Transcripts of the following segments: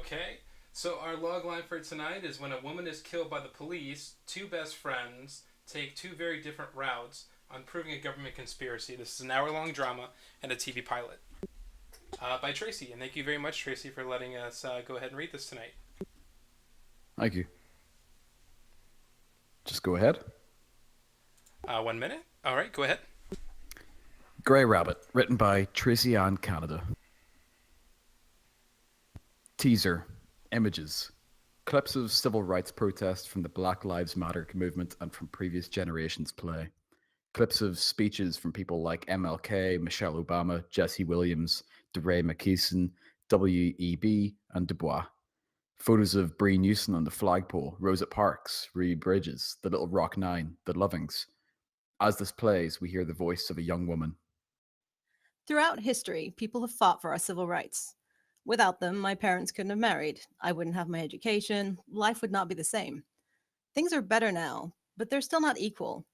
Okay. So our log line for tonight is when a woman is killed by the police, two best friends take two very different routes on proving a government conspiracy. This is an hour-long drama and a TV pilot by Tracy. And thank you very much, Tracy, for letting us go ahead and read this tonight. Thank you. Just go ahead. 1 minute. All right, go ahead. Grey Rabbit, written by Tracy Ann Canada. Teaser. Images. Clips of civil rights protests from the Black Lives Matter movement and from previous generations play. Clips of speeches from people like MLK, Michelle Obama, Jesse Williams, DeRay McKeeson, W.E.B., and Du Bois. Photos of Bree Newson on the flagpole, Rosa Parks, Ruby Bridges, the Little Rock Nine, the Lovings. As this plays, we hear the voice of a young woman. Throughout history, people have fought for our civil rights. Without them, my parents couldn't have married. I wouldn't have my education. Life would not be the same. Things are better now, but they're still not equal.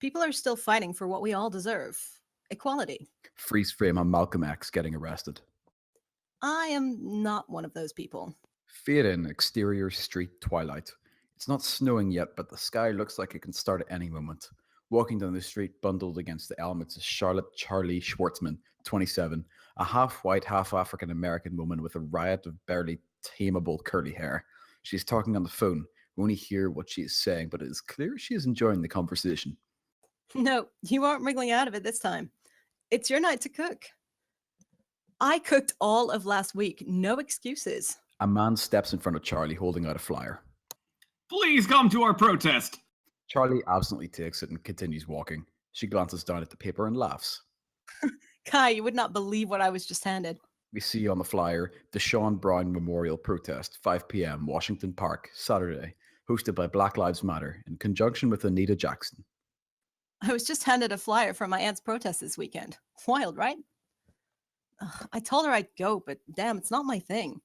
People are still fighting for what we all deserve equality. Freeze frame on Malcolm X getting arrested. I am not one of those people. Fade in, exterior street twilight. It's not snowing yet, but the sky looks like it can start at any moment. Walking down the street, bundled against the elements, is Charlotte Charlie Schwartzman, 27, a half white, half African American woman with a riot of barely tameable curly hair. She's talking on the phone. We only hear what she is saying, but it is clear she is enjoying the conversation. No, you aren't wriggling out of it this time. It's your night to cook. I cooked all of last week. No excuses. A man steps in front of Charlie holding out a flyer. Please come to our protest. Charlie absently takes it and continues walking. She glances down at the paper and laughs. Kai, you would not believe what I was just handed. We see on the flyer the Sean Brown Memorial Protest, 5 p.m., Washington Park, Saturday, hosted by Black Lives Matter in conjunction with Anita Jackson. I was just handed a flyer from my aunt's protest this weekend. Wild, right? I told her I'd go, but damn, it's not my thing.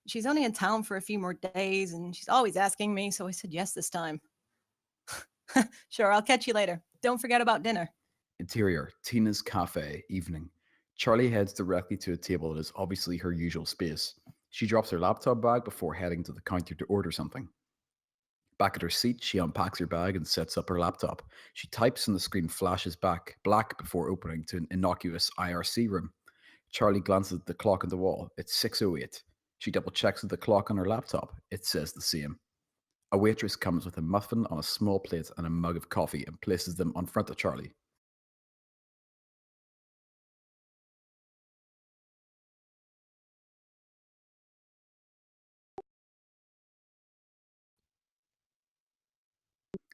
She's only in town for a few more days, and she's always asking me, so I said yes this time. Sure, I'll catch you later. Don't forget about dinner. Interior, Tina's Cafe, evening. Charlie heads directly to a table that is obviously her usual space. She drops her laptop bag before heading to the counter to order something. Back at her seat, she unpacks her bag and sets up her laptop. She types and the screen flashes black before opening to an innocuous IRC room. Charlie glances at the clock on the wall. It's 6:08. She double checks with the clock on her laptop. It says the same. A waitress comes with a muffin on a small plate and a mug of coffee and places them in front of Charlie.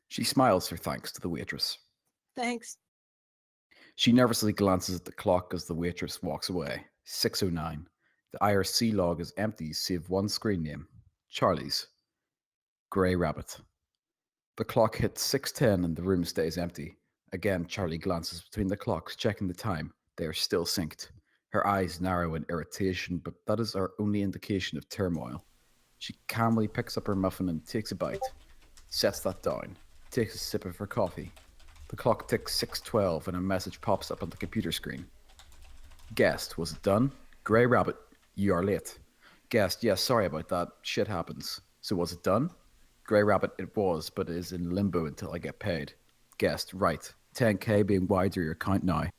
She smiles her thanks to the waitress. Thanks. She nervously glances at the clock as the waitress walks away. 6:09. The IRC log is empty save one screen name. Charlie's. Grey Rabbit. The clock hits 6:10 and the room stays empty. Again, Charlie glances between the clocks, checking the time. They are still synced. Her eyes narrow in irritation, but that is our only indication of turmoil. She calmly picks up her muffin and takes a bite. Sets that down. Takes a sip of her coffee. The clock ticks 6:12 and a message pops up on the computer screen. Guest, was it done? Grey Rabbit, you are late. Guest, yes, sorry about that. Shit happens. So was it done? Grey Rabbit, it was, but it is in limbo until I get paid. Guest, right. 10k being wider your account now.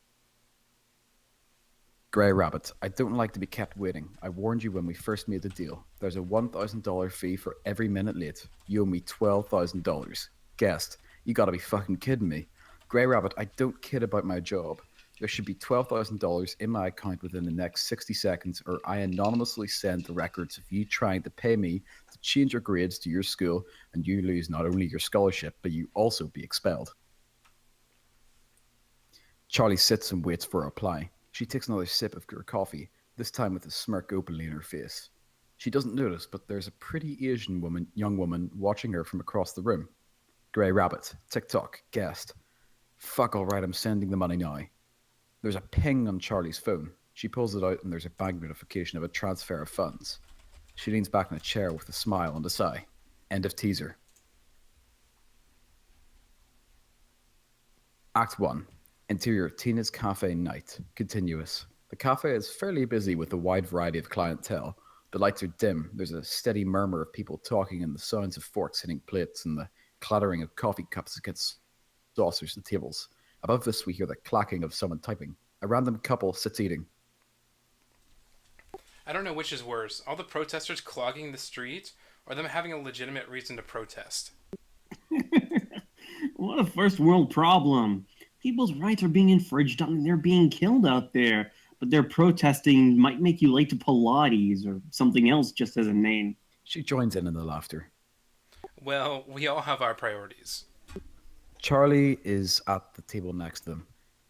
Grey Rabbit, I don't like to be kept waiting. I warned you when we first made the deal. There's a $1,000 fee for every minute late. You owe me $12,000. Guest, you gotta be fucking kidding me. Grey Rabbit, I don't kid about my job. There should be $12,000 in my account within the next 60 seconds, or I anonymously send the records of you trying to pay me to change your grades to your school, and you lose not only your scholarship, but you also be expelled. Charlie sits and waits for a reply. She takes another sip of her coffee, this time with a smirk openly in her face. She doesn't notice, but there's a pretty young woman watching her from across the room. Grey Rabbit, TikTok, guest. Fuck alright, I'm sending the money now. There's a ping on Charlie's phone. She pulls it out and there's a bank notification of a transfer of funds. She leans back in a chair with a smile and a sigh. End of teaser. Act 1. Interior, Tina's Cafe night. Continuous. The cafe is fairly busy with a wide variety of clientele. The lights are dim. There's a steady murmur of people talking and the sounds of forks hitting plates and the clattering of coffee cups against saucers and tables. Above this, we hear the clacking of someone typing. A random couple sits eating. I don't know which is worse, all the protesters clogging the street, or them having a legitimate reason to protest. What a first world problem. People's rights are being infringed on and they're being killed out there. But their protesting might make you late to Pilates or something else just as a name. She joins in the laughter. Well, we all have our priorities. Charlie is at the table next to them.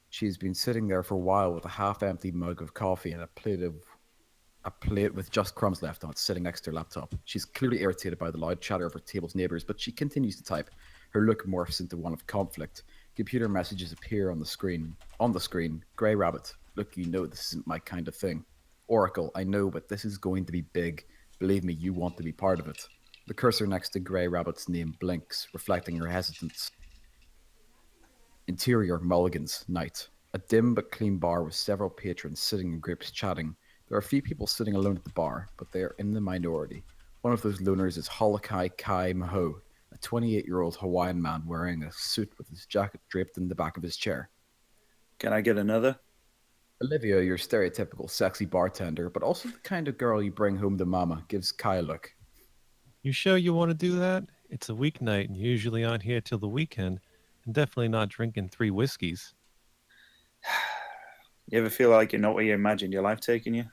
She's been sitting there for a while with a half-empty mug of coffee and a plate with just crumbs left on it sitting next to her laptop. She's clearly irritated by the loud chatter of her table's neighbors, but she continues to type. Her look morphs into one of conflict. Computer messages appear on the screen. On the screen, Grey Rabbit. Look, you know this isn't my kind of thing. Oracle, I know, but this is going to be big. Believe me, you want to be part of it. The cursor next to Grey Rabbit's name blinks, reflecting her hesitance. Interior, Mulligan's, night. A dim but clean bar with several patrons sitting in groups chatting. There are a few people sitting alone at the bar, but they are in the minority. One of those loners is Holokai Kai Maho, a 28-year-old Hawaiian man wearing a suit with his jacket draped in the back of his chair. Can I get another? Olivia, your stereotypical sexy bartender, but also the kind of girl you bring home to mama, gives Kai a look. You sure you want to do that? It's a weeknight and you usually aren't here till the weekend, and definitely not drinking 3 whiskeys. You ever feel like you're not where you imagined your life taking you?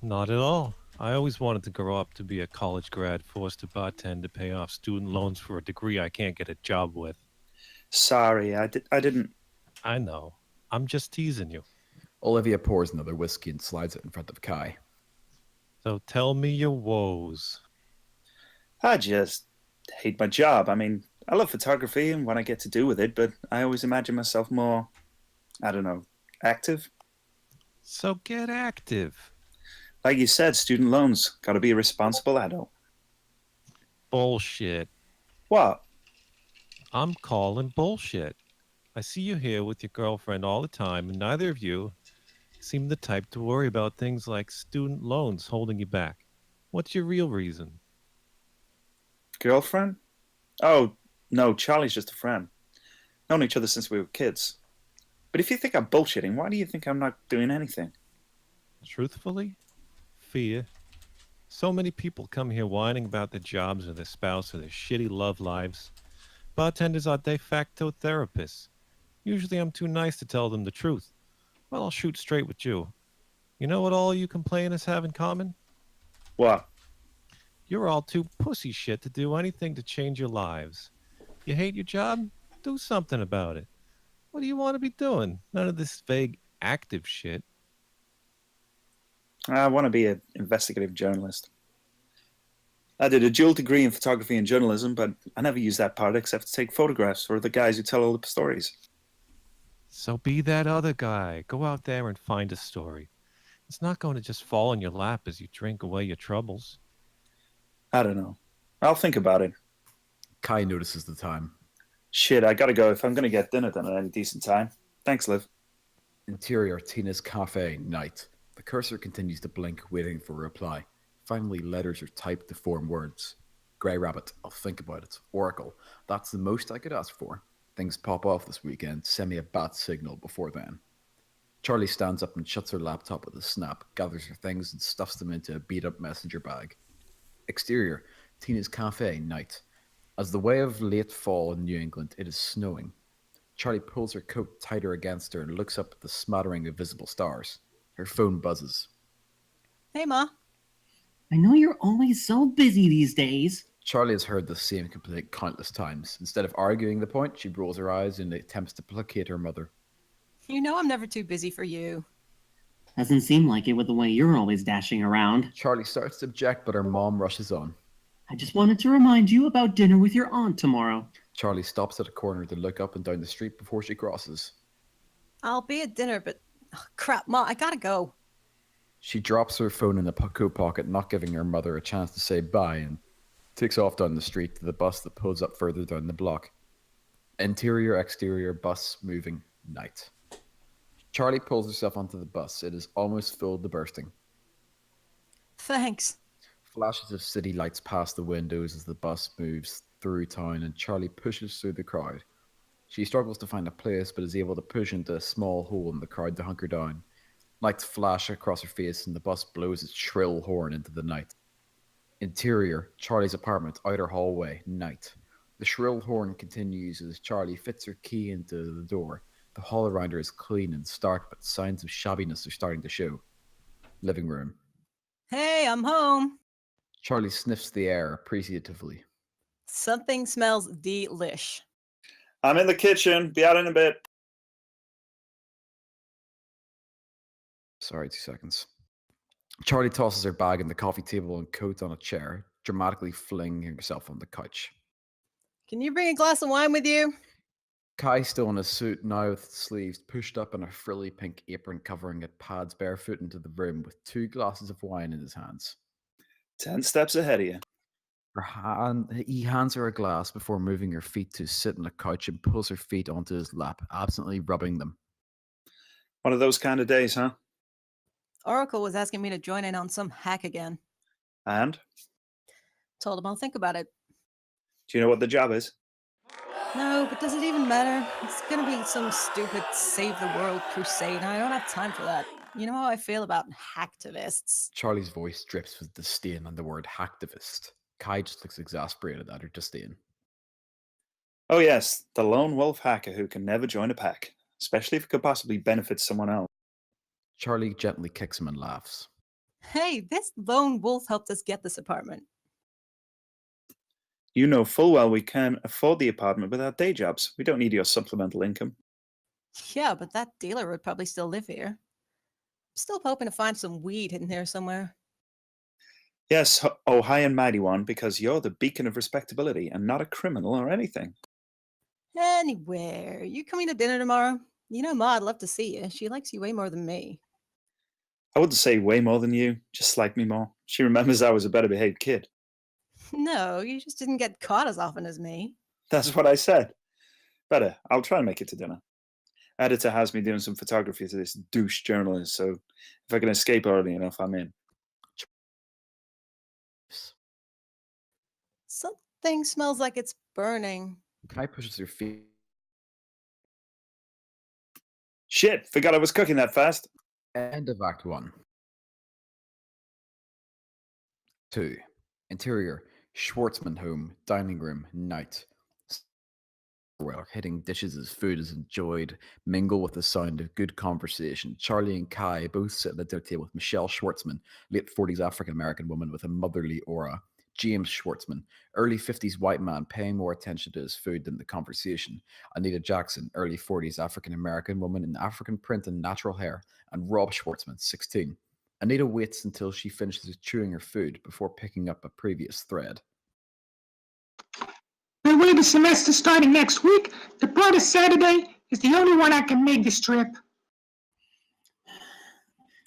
Not at all. I always wanted to grow up to be a college grad forced to bartend to pay off student loans for a degree I can't get a job with. Sorry, I didn't. I know. I'm just teasing you. Olivia pours another whiskey and slides it in front of Kai. So tell me your woes. I just hate my job. I mean, I love photography and what I get to do with it, but I always imagine myself more, I don't know, active. So get active. Like you said, student loans. Got to be a responsible adult. Bullshit. What? I'm calling bullshit. I see you here with your girlfriend all the time, and neither of you seem the type to worry about things like student loans holding you back. What's your real reason? Girlfriend? Oh, no, Charlie's just a friend. Known each other since we were kids. But if you think I'm bullshitting, why do you think I'm not doing anything? Truthfully? Fear. So many people come here whining about their jobs or their spouse or their shitty love lives. Bartenders are de facto therapists. Usually I'm too nice to tell them the truth. Well, I'll shoot straight with you. You know what all you complainers have in common? What? You're all too pussy shit to do anything to change your lives. You hate your job? Do something about it. What do you want to be doing? None of this vague active shit. I want to be an investigative journalist. I did a dual degree in photography and journalism, but I never used that part except to take photographs for the guys who tell all the stories. So be that other guy. Go out there and find a story. It's not going to just fall in your lap as you drink away your troubles. I don't know. I'll think about it. Kai notices the time. Shit, I gotta go. If I'm gonna get dinner done at any decent time. Thanks, Liv. Interior, Tina's cafe, night. The cursor continues to blink, waiting for a reply. Finally, letters are typed to form words. Grey Rabbit, I'll think about it. Oracle, that's the most I could ask for. Things pop off this weekend. Send me a bat signal before then. Charlie stands up and shuts her laptop with a snap, gathers her things and stuffs them into a beat-up messenger bag. Exterior, Tina's cafe, night. As the way of late fall in New England, it is snowing. Charlie pulls her coat tighter against her and looks up at the smattering of visible stars. Her phone buzzes. Hey, Ma. I know you're always so busy these days. Charlie has heard the same complaint countless times. Instead of arguing the point, she rolls her eyes and attempts to placate her mother. You know I'm never too busy for you. Doesn't seem like it with the way you're always dashing around. Charlie starts to object, but her mom rushes on. I just wanted to remind you about dinner with your aunt tomorrow. Charlie stops at a corner to look up and down the street before she crosses. I'll be at dinner, but crap, Ma, I gotta go. She drops her phone in the coat pocket, not giving her mother a chance to say bye, and takes off down the street to the bus that pulls up further down the block. Interior, exterior, bus moving, night. Charlie pulls herself onto the bus. It is almost full to bursting. Thanks. Flashes of city lights pass the windows as the bus moves through town and Charlie pushes through the crowd. She struggles to find a place but is able to push into a small hole in the crowd to hunker down. Lights flash across her face and the bus blows its shrill horn into the night. Interior, Charlie's apartment, outer hallway, night. The shrill horn continues as Charlie fits her key into the door. The hall around her is clean and stark, but signs of shabbiness are starting to show. Living room. Hey, I'm home. Charlie sniffs the air appreciatively. Something smells delish. I'm in the kitchen. Be out in a bit. Sorry, 2 seconds. Charlie tosses her bag on the coffee table and coat on a chair, dramatically flinging herself on the couch. Can you bring a glass of wine with you? Kai, still in his suit, now with sleeves pushed up and a frilly pink apron covering it, pads barefoot into the room with 2 glasses of wine in his hands. 10 steps ahead of you. He hands her a glass before moving her feet to sit on the couch and pulls her feet onto his lap, absently rubbing them. One of those kind of days, huh? Oracle was asking me to join in on some hack again. And? Told him I'll think about it. Do you know what the job is? No, but does it even matter? It's gonna be some stupid save the world crusade, and I don't have time for that. You know how I feel about hacktivists. Charlie's voice drips with disdain on the word hacktivist. Kai just looks exasperated at her disdain. Oh, yes, the lone wolf hacker who can never join a pack, especially if it could possibly benefit someone else. Charlie gently kicks him and laughs. Hey, this lone wolf helped us get this apartment. You know full well we can afford the apartment with our day jobs. We don't need your supplemental income. Yeah, but that dealer would probably still live here. I'm still hoping to find some weed hidden here somewhere. Yes, oh high and mighty one, because you're the beacon of respectability and not a criminal or anything. Anywhere. You coming to dinner tomorrow? You know Ma, I'd love to see you. She likes you way more than me. I wouldn't say way more than you, just like me more. She remembers I was a better behaved kid. No, you just didn't get caught as often as me. That's what I said. Better, I'll try and make it to dinner. Editor has me doing some photography to this douche journalist, so if I can escape early enough, I'm in. Something smells like it's burning. Kai pushes her feet. Shit, forgot I was cooking that fast. End of Act 1. 2. Interior, Schwartzman home, dining room, night. Well, hitting dishes as food is enjoyed, mingle with the sound of good conversation. Charlie and Kai both sit at the dinner table with Michelle Schwartzman, late 40s African American woman with a motherly aura. James Schwartzman, early 50s white man paying more attention to his food than the conversation. Anita Jackson, early 40s African American woman in African print and natural hair. And Rob Schwartzman, 16. Anita waits until she finishes chewing her food before picking up a previous thread. The way the semester's starting next week, the brightest Saturday is the only one I can make this trip.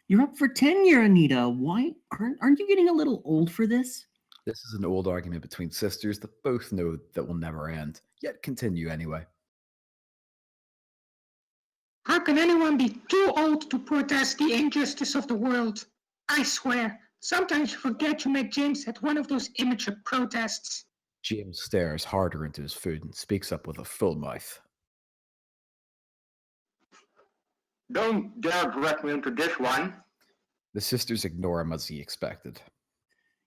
You're up for tenure, Anita. Why aren't you getting a little old for this? This is an old argument between sisters that both know that will never end, yet continue anyway. How can anyone be too old to protest the injustice of the world? I swear, sometimes you forget you met James at one of those immature protests. James stares harder into his food and speaks up with a full mouth. Don't dare direct me into this one. The sisters ignore him as he expected.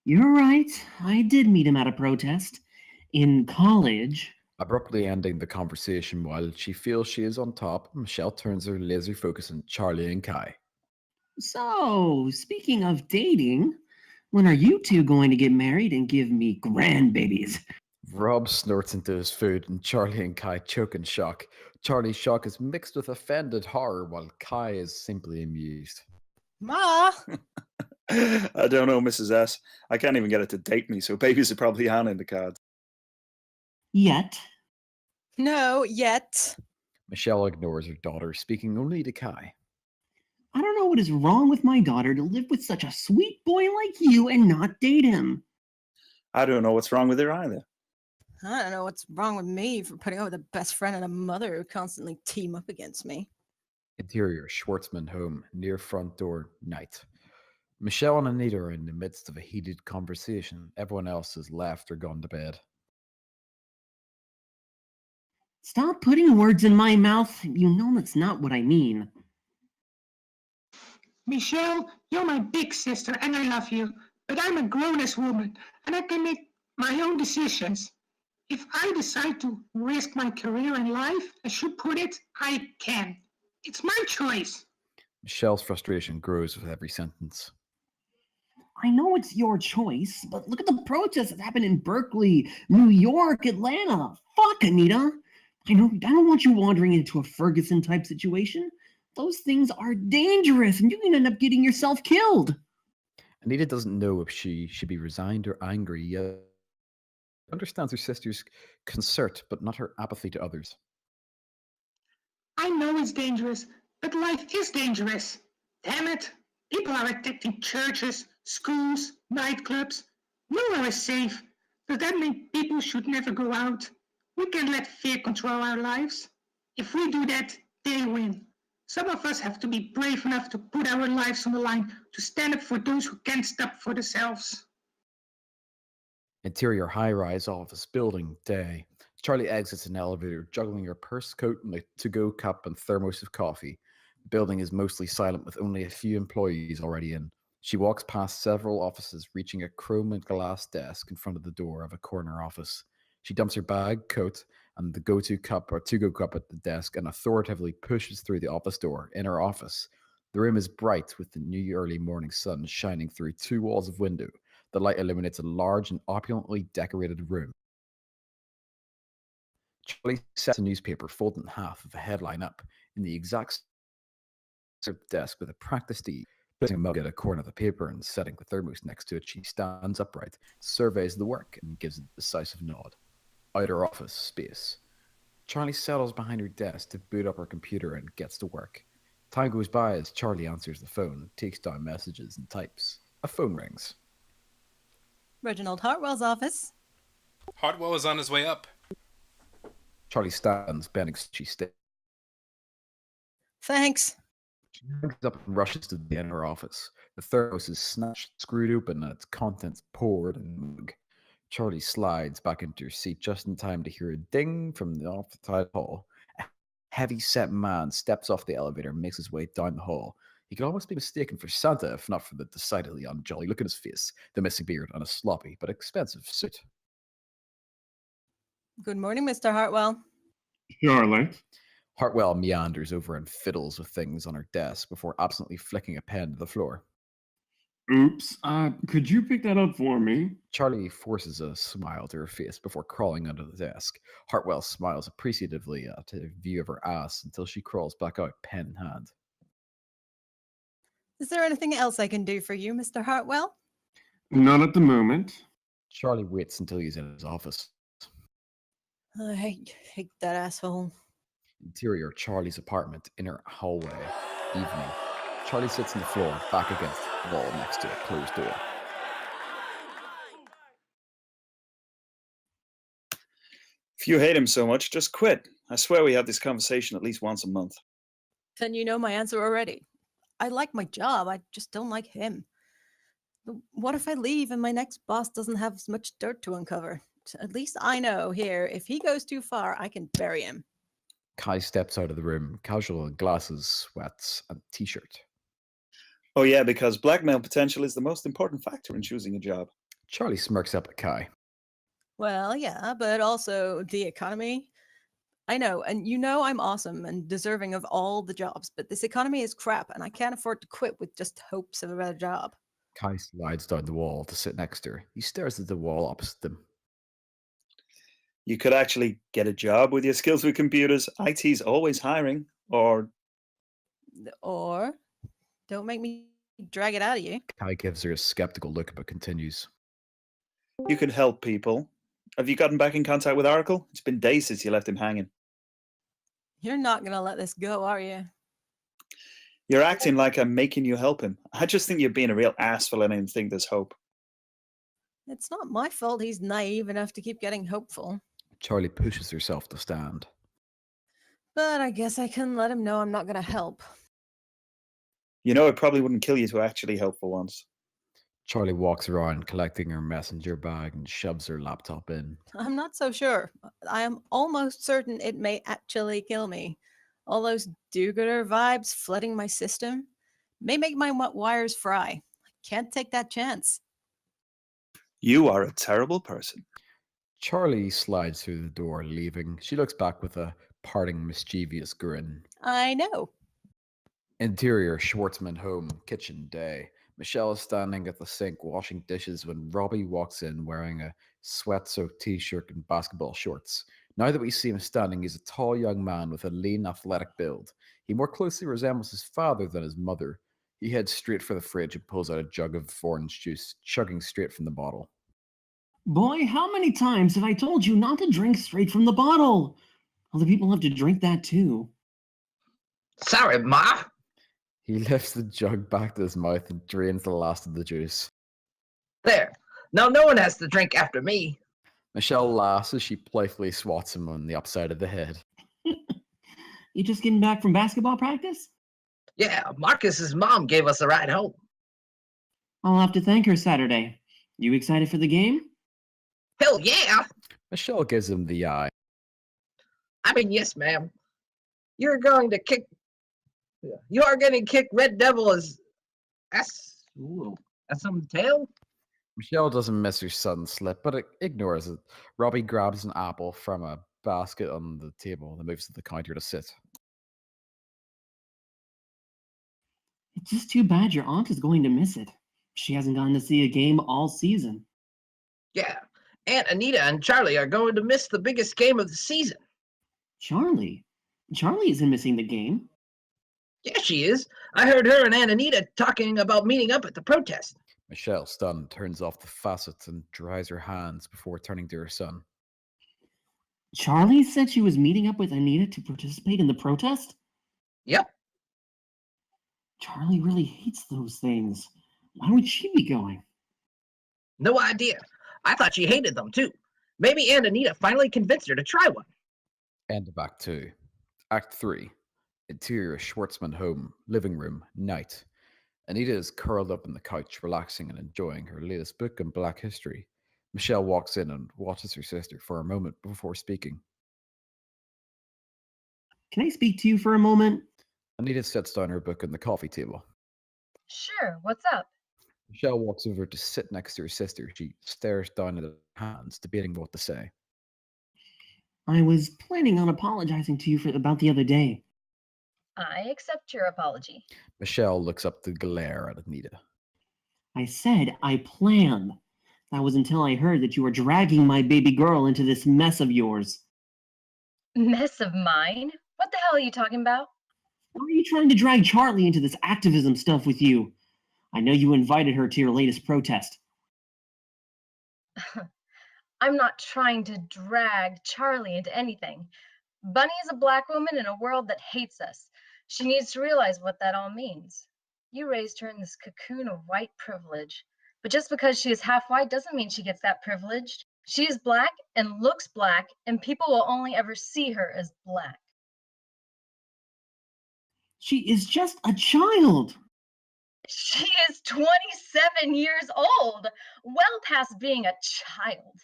You're right. I did meet him at a protest. In college. Abruptly ending the conversation while she feels she is on top, Michelle turns her laser focus on Charlie and Kai. So, speaking of dating, when are you two going to get married and give me grandbabies? Rob snorts into his food and Charlie and Kai choke in shock. Charlie's shock is mixed with offended horror while Kai is simply amused. Ma! I don't know, Mrs. S. I can't even get it to date me, so babies are probably on in the cards. Yet. No, yet. Michelle ignores her daughter, speaking only to Kai. I don't know what is wrong with my daughter to live with such a sweet boy like you and not date him. I don't know what's wrong with her either. I don't know what's wrong with me for putting up with a best friend and a mother who constantly team up against me. Interior, Schwartzman home, near front door, night. Michelle and Anita are in the midst of a heated conversation. Everyone else has left or gone to bed. Stop putting words in my mouth. You know that's not what I mean. Michelle, you're my big sister and I love you, but I'm a grown-ass woman and I can make my own decisions. If I decide to risk my career and life, as you put it, I can. It's my choice. Michelle's frustration grows with every sentence. I know it's your choice, but look at the protests that happened in Berkeley, New York, Atlanta. Fuck, Anita. I don't want you wandering into a Ferguson type situation. Those things are dangerous and you can end up getting yourself killed. Anita doesn't know if she should be resigned or angry, yet understands her sister's concert, but not her apathy to others. I know it's dangerous, but life is dangerous. Damn it. People are attacking churches, schools, nightclubs. Nowhere is safe. Does that mean people should never go out? We can't let fear control our lives. If we do that, they win. Some of us have to be brave enough to put our lives on the line, to stand up for those who can't stand up for themselves. Interior high-rise office building day. Charlie exits an elevator, juggling her purse, coat, and a to-go cup and thermos of coffee. The building is mostly silent, with only a few employees already in. She walks past several offices, reaching a chrome and glass desk in front of the door of a corner office. She dumps her bag, coat, and the to-go cup at the desk and authoritatively pushes through the office door. In her office, the room is bright with the new early morning sun shining through 2 walls of window. The light illuminates a large and opulently decorated room. Charlie sets a newspaper folded in half with a headline up in the exact desk with a practiced ease. Putting a mug at a corner of the paper and setting the thermos next to it, she stands upright, surveys the work, and gives a decisive nod. Outer office space. Charlie settles behind her desk to boot up her computer and gets to work. Time goes by as Charlie answers the phone, takes down messages, and types. A phone rings. Reginald Hartwell's office. Hartwell is on his way up. Charlie stands, bending. She stays. Thanks. She hangs up and rushes to the inner office. The thermos is snatched, screwed open, and its contents poured in the mug. Charlie slides back into her seat just in time to hear a ding from the outside hall. A heavy-set man steps off the elevator and makes his way down the hall. He could almost be mistaken for Santa, if not for the decidedly unjolly look on his face, the missing beard, and a sloppy but expensive suit. Good morning, Mr. Hartwell. Charlotte. Hartwell meanders over and fiddles with things on her desk before absently flicking a pen to the floor. Oops. Could you pick that up for me? Charlie forces a smile to her face before crawling under the desk. Hartwell smiles appreciatively at a view of her ass until she crawls back out, pen in hand. Is there anything else I can do for you, Mr. Hartwell? Not at the moment. Charlie waits until he's in his office. I hate that asshole. Interior Charlie's apartment, inner hallway, evening. Charlie sits on the floor, back against the wall next to a closed door. If you hate him so much, just quit. I swear we have this conversation at least once a month. Then you know my answer already. I like my job, I just don't like him. What if I leave and my next boss doesn't have as much dirt to uncover? At least I know here, if he goes too far, I can bury him. Kai steps out of the room, casual in glasses, sweats, and t-shirt. Oh yeah, because blackmail potential is the most important factor in choosing a job. Charlie smirks up at Kai. Well, yeah, but also the economy. I know, and you know I'm awesome and deserving of all the jobs, but this economy is crap, and I can't afford to quit with just hopes of a better job. Kai slides down the wall to sit next to her. He stares at the wall opposite them. You could actually get a job with your skills with computers. IT's always hiring. Or Don't make me drag it out of you. Kai gives her a skeptical look but continues. you could help people. Have you gotten back in contact with Oracle? It's been days since you left him hanging. You're not going to let this go, are you? You're acting like I'm making you help him. I just think you're being a real ass for letting him think there's hope. It's not my fault he's naive enough to keep getting hopeful. Charlie pushes herself to stand. But I guess I can let him know I'm not going to help. You know, it probably wouldn't kill you to actually help for once. Charlie walks around collecting her messenger bag and shoves her laptop in. I'm not so sure. I am almost certain it may actually kill me. All those do-gooder vibes flooding my system may make my wires fry. I can't take that chance. You are a terrible person. Charlie slides through the door, leaving. She looks back with a parting, mischievous grin. I know. Interior Schwartzman home, kitchen day. Michelle is standing at the sink washing dishes when Robbie walks in wearing a sweat-soaked t-shirt and basketball shorts. Now that we see him standing, he's a tall young man with a lean, athletic build. He more closely resembles his father than his mother. He heads straight for the fridge and pulls out a jug of orange juice, chugging straight from the bottle. Boy, how many times have I told you not to drink straight from the bottle? Other people have to drink that too. Sorry, Ma. He lifts the jug back to his mouth and drains the last of the juice. There. Now no one has to drink after me. Michelle laughs as she playfully swats him on the upside of the head. You just getting back from basketball practice? Yeah, Marcus's mom gave us a ride home. I'll have to thank her Saturday. You excited for the game? Hell yeah. Michelle gives him the eye. I mean, yes, ma'am. You are going to kick Red Devil as some tail? Michelle doesn't miss her sudden slip, but ignores it. Robbie grabs an apple from a basket on the table and moves to the counter to sit. It's just too bad your aunt is going to miss it. She hasn't gotten to see a game all season. Yeah. Aunt Anita and Charlie are going to miss the biggest game of the season. Charlie? Charlie isn't missing the game. Yeah, she is. I heard her and Aunt Anita talking about meeting up at the protest. Michelle, stunned, turns off the faucet and dries her hands before turning to her son. Charlie said she was meeting up with Anita to participate in the protest? Yep. Charlie really hates those things. Why would she be going? No idea. I thought she hated them too. Maybe Aunt Anita finally convinced her to try one. End of Act 2. Act 3. Interior Schwartzman home, living room, night. Anita is curled up on the couch, relaxing and enjoying her latest book on Black history. Michelle walks in and watches her sister for a moment before speaking. Can I speak to you for a moment? Anita sets down her book on the coffee table. Sure, what's up? Michelle walks over to sit next to her sister. She stares down at her hands, debating what to say. I was planning on apologizing to you about the other day. I accept your apology. Michelle looks up to glare at Anita. I said I planned. That was until I heard that you were dragging my baby girl into this mess of yours. Mess of mine? What the hell are you talking about? Why are you trying to drag Charlie into this activism stuff with you? I know you invited her to your latest protest. I'm not trying to drag Charlie into anything. Bunny is a black woman in a world that hates us. She needs to realize what that all means. You raised her in this cocoon of white privilege. But just because she is half white doesn't mean she gets that privilege. She is black and looks black, and people will only ever see her as black. She is just a child. She is 27 years old, well past being a child.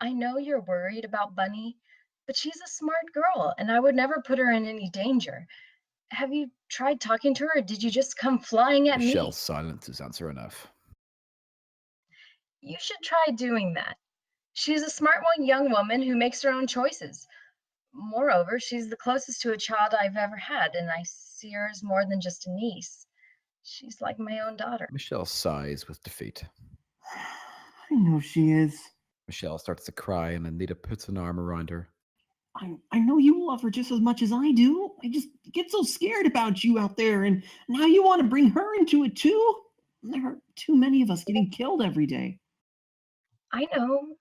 I know you're worried about Bunny, but she's a smart girl, and I would never put her in any danger. Have you tried talking to her, or did you just come flying at me? Michelle's silence is answer enough. You should try doing that. She's a smart young woman who makes her own choices. Moreover, she's the closest to a child I've ever had, and I see her as more than just a niece. She's like my own daughter. Michelle sighs with defeat. I know she is. Michelle starts to cry and Anita puts an arm around her. I know you love her just as much as I do. I just get so scared about you out there, and now you want to bring her into it too? There are too many of us getting killed every day. I know,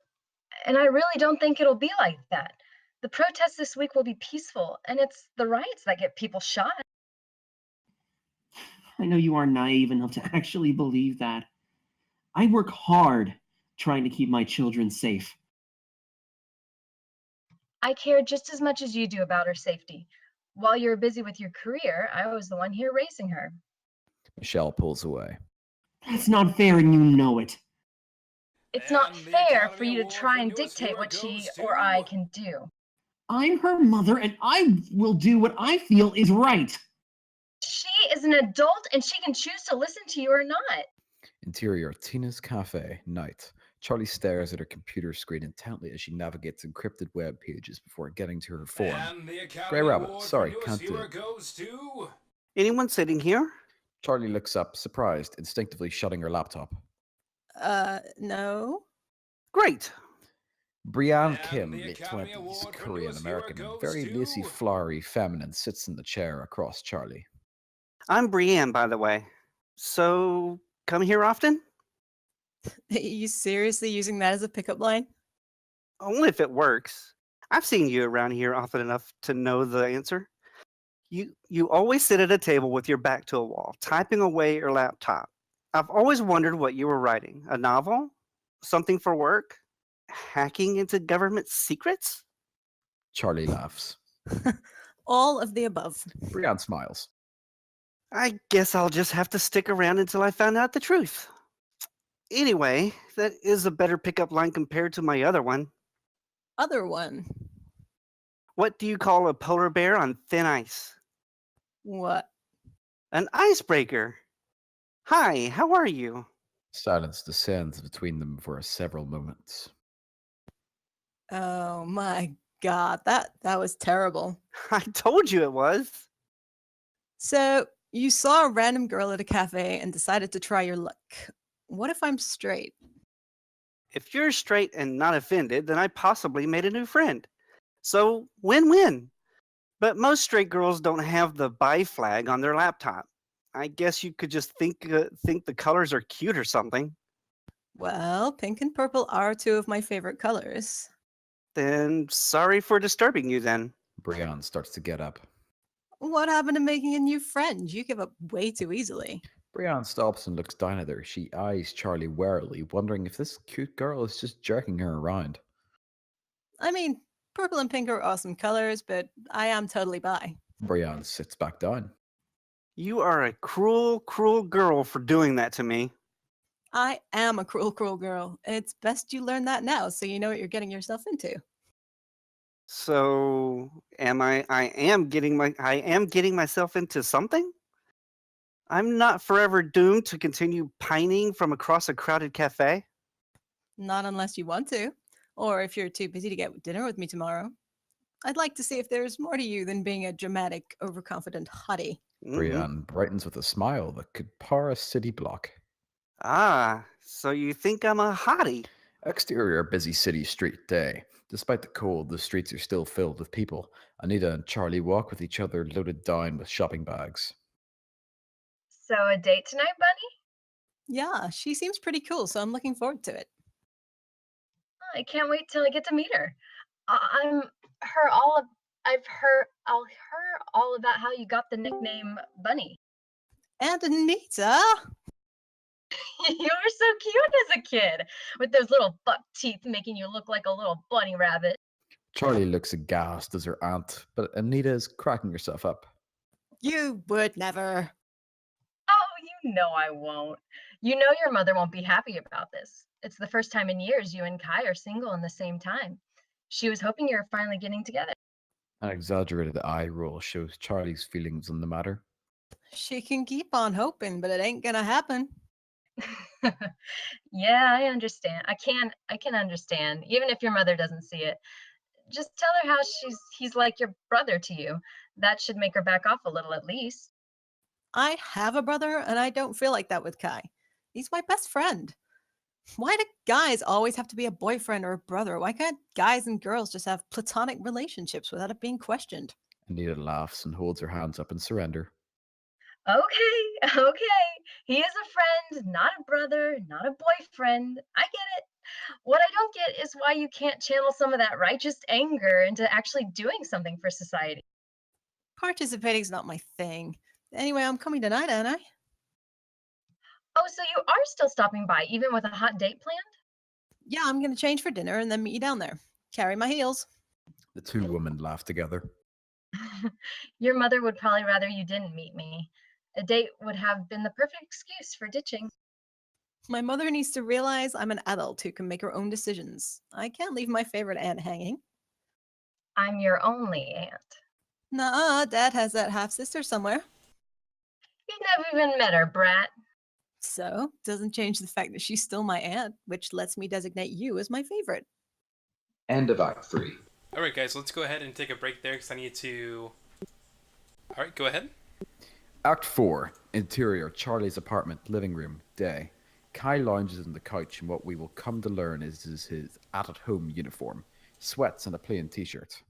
and I really don't think it'll be like that. The protests this week will be peaceful, and it's the riots that get people shot. I know you are naive enough to actually believe that. I work hard trying to keep my children safe. I care just as much as you do about her safety. While you're busy with your career, I was the one here raising her. Michelle pulls away. That's not fair and you know it. It's not And the fair for Academy you to Award try for and newest dictate viewer what she goes or I to- can do. I'm her mother and I will do what I feel is right. She is an adult and she can choose to listen to you or not. Interior Tina's cafe, night. Charlie stares at her computer screen intently as she navigates encrypted web pages before getting to her phone. And the Academy Grey Rabbit, Award sorry, for newest can't do viewer it. goes to... Anyone sitting here? Charlie looks up, surprised, instinctively shutting her laptop. No. Great. Brianne And Kim, the late Academy 20s, Award for Korean newest viewer American, goes very lacy, to- flowery, feminine, sits in the chair across Charlie. I'm Brienne, by the way. So, come here often? Are you seriously using that as a pickup line? Only if it works. I've seen you around here often enough to know the answer. You always sit at a table with your back to a wall, typing away your laptop. I've always wondered what you were writing. A novel? Something for work? Hacking into government secrets? Charlie laughs. All of the above. Brianne smiles. I guess I'll just have to stick around until I found out the truth. Anyway, that is a better pickup line compared to my other one. Other one. What do you call a polar bear on thin ice? What? An icebreaker. Hi, how are you? Silence descends between them for several moments. Oh my god, that was terrible. I told you it was. So, you saw a random girl at a cafe and decided to try your luck. What if I'm straight? If you're straight and not offended, then I possibly made a new friend. So, win-win. But most straight girls don't have the bi flag on their laptop. I guess you could just think the colors are cute or something. Well, pink and purple are two of my favorite colors. Then sorry for disturbing you then. Brianne starts to get up. What happened to making a new friend? You give up way too easily. Brianne stops and looks down at her. She eyes Charlie warily, wondering if this cute girl is just jerking her around. I mean, purple and pink are awesome colors, but I am totally bi. Brianne sits back down. You are a cruel, cruel girl for doing that to me. I am a cruel, cruel girl. It's best you learn that now so you know what you're getting yourself into. So I am getting myself into something? I'm not forever doomed to continue pining from across a crowded cafe? Not unless you want to, or if you're too busy to get dinner with me tomorrow. I'd like to see if there's more to you than being a dramatic, overconfident hottie. Brianne brightens with a smile that could power a city block. Ah, so you think I'm a hottie? Exterior busy city street day. Despite the cold, the streets are still filled with people. Anita and Charlie walk with each other loaded down with shopping bags. So a date tonight, Bunny? Yeah, she seems pretty cool, so I'm looking forward to it. I can't wait till I get to meet her. I'm her all of I've heard all about how you got the nickname Bunny. And Anita! You were so cute as a kid, with those little buck teeth making you look like a little bunny rabbit. Charlie looks aghast as her aunt, but Anita is cracking herself up. You would never. Oh, you know I won't. You know your mother won't be happy about this. It's the first time in years you and Kai are single in the same time. She was hoping you were finally getting together. An exaggerated eye roll shows Charlie's feelings on the matter. She can keep on hoping, but it ain't gonna happen. Yeah, I understand. I can understand, even if your mother doesn't see it. Just tell her how he's like your brother to you. That should make her back off a little at least. I have a brother, and I don't feel like that with Kai. He's my best friend. Why do guys always have to be a boyfriend or a brother? Why can't guys and girls just have platonic relationships without it being questioned? Anita laughs and holds her hands up in surrender. Okay, okay. He is a friend, not a brother, not a boyfriend. I get it. What I don't get is why you can't channel some of that righteous anger into actually doing something for society. Participating's not my thing. Anyway, I'm coming tonight, aren't I? Oh, so you are still stopping by, even with a hot date planned? Yeah, I'm gonna change for dinner and then meet you down there. Carry my heels. The two women laugh together. Your mother would probably rather you didn't meet me. A date would have been the perfect excuse for ditching. My mother needs to realize I'm an adult who can make her own decisions. I can't leave my favorite aunt hanging. I'm your only aunt. Nuh-uh, Dad has that half-sister somewhere. You've never even met her, brat. So, doesn't change the fact that she's still my aunt, which lets me designate you as my favorite. End of Act 3. All right, guys, let's go ahead and take a break there because I need to. All right, go ahead. Act 4. Interior, Charlie's apartment, living room, day. Kai lounges on the couch in what we will come to learn is his at-home uniform. Sweats and a plain t-shirt.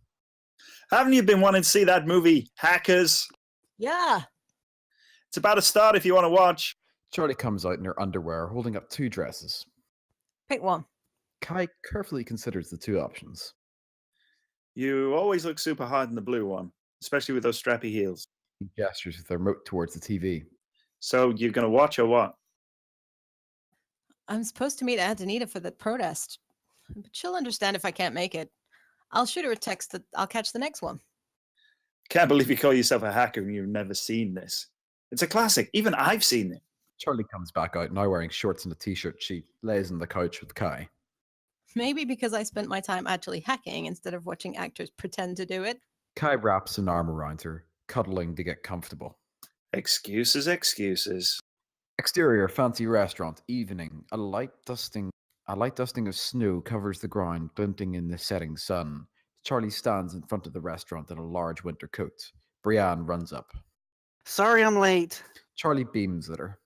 Haven't you been wanting to see that movie, Hackers? Yeah. It's about to start if you want to watch. Charlie comes out in her underwear, holding up 2 dresses. Pick one. Kai carefully considers the 2 options. You always look super hot in the blue one, especially with those strappy heels. He gestures with the remote towards the TV. So you're going to watch or what? I'm supposed to meet Aunt Anita for the protest, but she'll understand if I can't make it. I'll shoot her a text that I'll catch the next one. Can't believe you call yourself a hacker and you've never seen this. It's a classic. Even I've seen it. Charlie comes back out, now wearing shorts and a t-shirt. She lays on the couch with Kai. Maybe because I spent my time actually hacking instead of watching actors pretend to do it. Kai wraps an arm around her, cuddling to get comfortable. Excuses, excuses. Exterior, fancy restaurant, evening. A light dusting of snow covers the ground, glinting in the setting sun. Charlie stands in front of the restaurant in a large winter coat. Brienne runs up. Sorry I'm late. Charlie beams at her.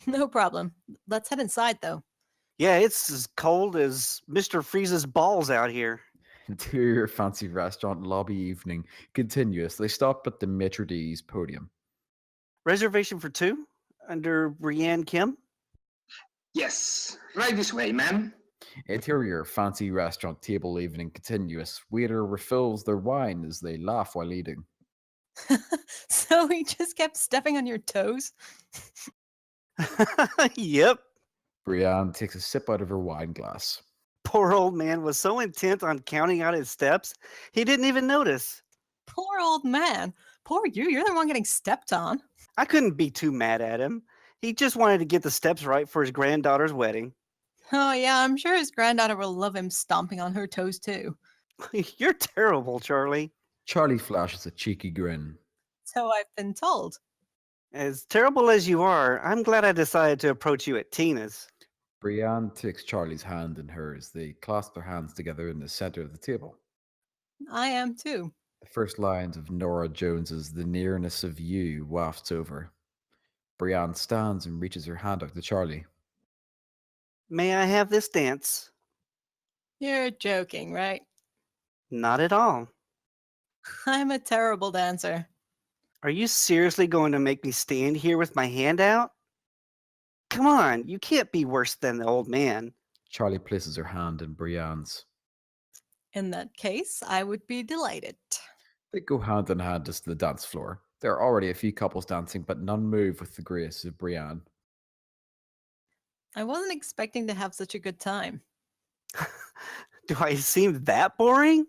No problem. Let's head inside, though. Yeah, it's as cold as Mr. Freeze's balls out here. Interior, fancy restaurant, lobby, evening. Continuous. They stop at the maitre d's' podium. Reservation for 2? Under Brienne Kim? Yes, right this way, ma'am. Interior, fancy restaurant, table, evening, continuous. Waiter refills their wine as they laugh while eating. So he just kept stepping on your toes? Yep. Brienne takes a sip out of her wine glass. Poor old man was so intent on counting out his steps, he didn't even notice. Poor old man. Poor you. You're the one getting stepped on. I couldn't be too mad at him. He just wanted to get the steps right for his granddaughter's wedding. Oh, yeah, I'm sure his granddaughter will love him stomping on her toes, too. You're terrible, Charlie. Charlie flashes a cheeky grin. So I've been told. As terrible as you are, I'm glad I decided to approach you at Tina's. Brienne takes Charlie's hand in hers. They clasp their hands together in the center of the table. I am, too. The first lines of Nora Jones's The Nearness of You wafts over. Brienne stands and reaches her hand out to Charlie. May I have this dance? You're joking, right? Not at all. I'm a terrible dancer. Are you seriously going to make me stand here with my hand out? Come on, you can't be worse than the old man. Charlie places her hand in Brienne's. In that case, I would be delighted. They go hand in hand to the dance floor. There are already a few couples dancing, but none move with the grace of Brienne. I wasn't expecting to have such a good time. Do I seem that boring?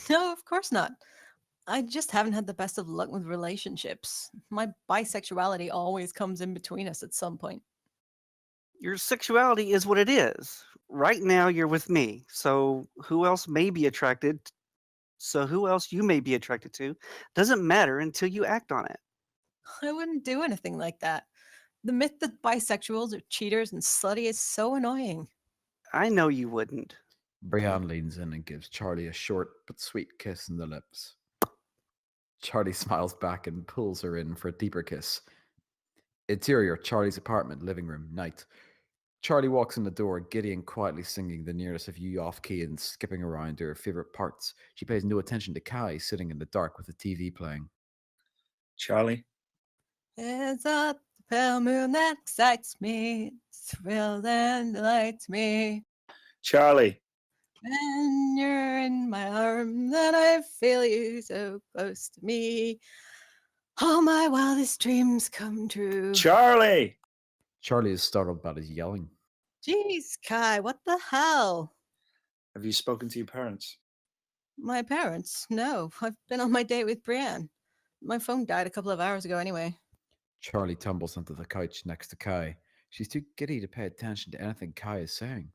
No, of course not. I just haven't had the best of luck with relationships. My bisexuality always comes in between us at some point. Your sexuality is what it is. Right now you're with me, so who else you may be attracted to doesn't matter until you act on it. I wouldn't do anything like that. The myth that bisexuals are cheaters and slutty is so annoying. I know you wouldn't. Brienne leans in and gives Charlie a short but sweet kiss in the lips. Charlie smiles back and pulls her in for a deeper kiss. Interior, Charlie's apartment, living room, night. Charlie walks in the door, giddy and quietly singing The Nearness of You off key and skipping around to her favorite parts. She pays no attention to Kai sitting in the dark with the TV playing. Charlie? It's a pale moon that excites me, thrills and delights me. Charlie? When you're in my arms and I feel you so close to me, all my wildest dreams come true. Charlie! Charlie is startled by his yelling. Jeez, Kai, what the hell? Have you spoken to your parents? My parents? No, I've been on my date with Brienne. My phone died a couple of hours ago anyway. Charlie tumbles onto the couch next to Kai. She's too giddy to pay attention to anything Kai is saying.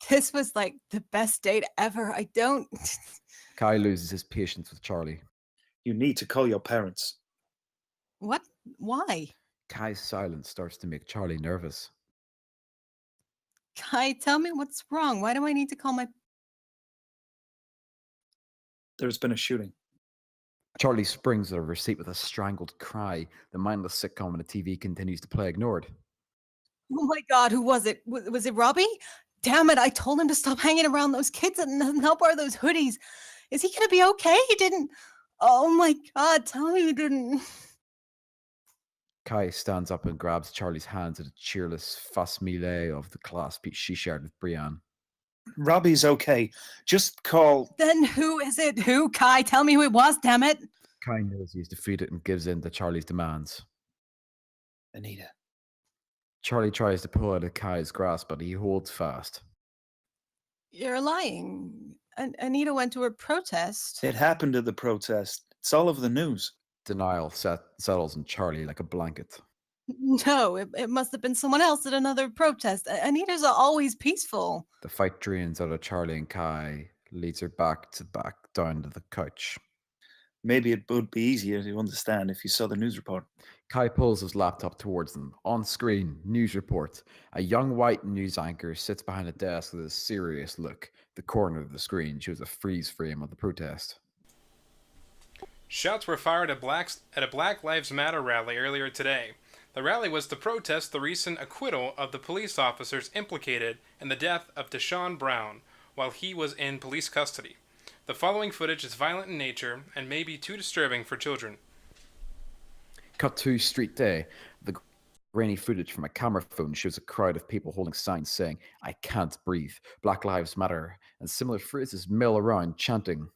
This was like the best date ever. I don't. Kai loses his patience with Charlie. You need to call your parents. What? Why? Kai's silence starts to make Charlie nervous. Kai, tell me what's wrong. Why do I need to call my. There's been a shooting. Charlie springs out of her seat with a strangled cry. The mindless sitcom on the TV continues to play ignored. Oh my God, who was it? Was it Robbie? Damn it, I told him to stop hanging around those kids and not wear those hoodies. Is he going to be okay? He didn't. Oh my God, tell me he didn't. Kai stands up and grabs Charlie's hands at a cheerless facsimile of the class she shared with Brienne. Robbie's okay. Just call. Then who is it? Who? Kai, tell me who it was, damn it. Kai knows he's defeated and gives in to Charlie's demands. Anita. Charlie tries to pull out of Kai's grasp, but he holds fast. You're lying. Anita went to a protest. It happened at the protest. It's all over the news. Denial settles on Charlie like a blanket. No, it must have been someone else at another protest. Anita's always peaceful. The fight drains out of Charlie and Kai, leads her back down to the couch. Maybe it would be easier to understand if you saw the news report. Kai pulls his laptop towards them. On screen, news report. A young white news anchor sits behind a desk with a serious look. The corner of the screen shows a freeze frame of the protest. Shots were fired at a Black Lives Matter rally earlier today. The rally was to protest the recent acquittal of the police officers implicated in the death of Deshaun Brown while he was in police custody. The following footage is violent in nature and may be too disturbing for children. Cut to street day. The grainy footage from a camera phone shows a crowd of people holding signs saying, "I can't breathe, Black Lives Matter," and similar phrases mill around chanting,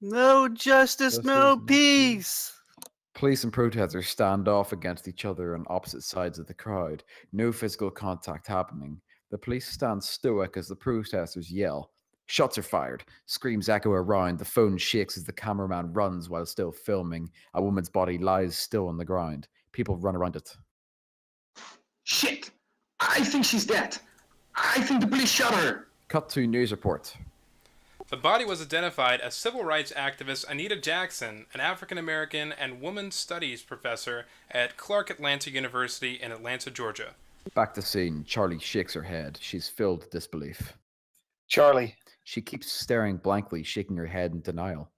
No justice, no peace. Police and protesters stand off against each other on opposite sides of the crowd. No physical contact happening. The police stand stoic as the protesters yell. Shots are fired. Screams echo around. The phone shakes as the cameraman runs while still filming. A woman's body lies still on the ground. People run around it. Shit! I think she's dead. I think the police shot her. Cut to news report. The body was identified as civil rights activist Anita Jackson, an African-American and women's studies professor at Clark Atlanta University in Atlanta, Georgia. Back to scene. Charlie shakes her head. She's filled with disbelief. Charlie. She keeps staring blankly, shaking her head in denial.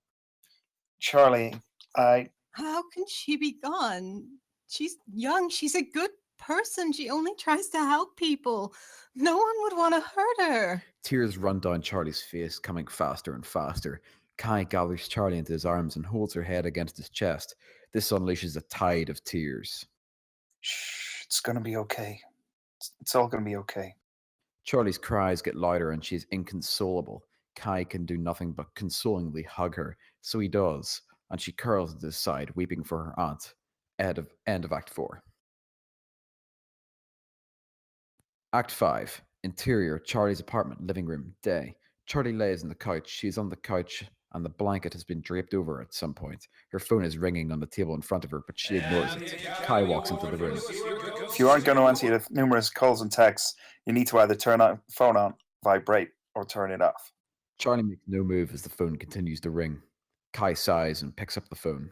Charlie, How can she be gone? She's young. She's a good person. She only tries to help people. No one would want to hurt her. Tears run down Charlie's face, coming faster and faster. Kai gathers Charlie into his arms and holds her head against his chest. This unleashes a tide of tears. Shh, it's gonna be okay. It's all gonna be okay. Charlie's cries get louder and she's inconsolable. Kai can do nothing but consolingly hug her, so he does, and she curls at his side, weeping for her aunt. End of Act 4. Act 5. Interior, Charlie's apartment, living room, day. Charlie lays on the couch. She's on the couch and the blanket has been draped over her at some point. Her phone is ringing on the table in front of her, but she ignores it. Kai walks into the room. If you aren't going to answer the numerous calls and texts, you need to either turn the phone on, vibrate, or turn it off. Charlie makes no move as the phone continues to ring. Kai sighs and picks up the phone.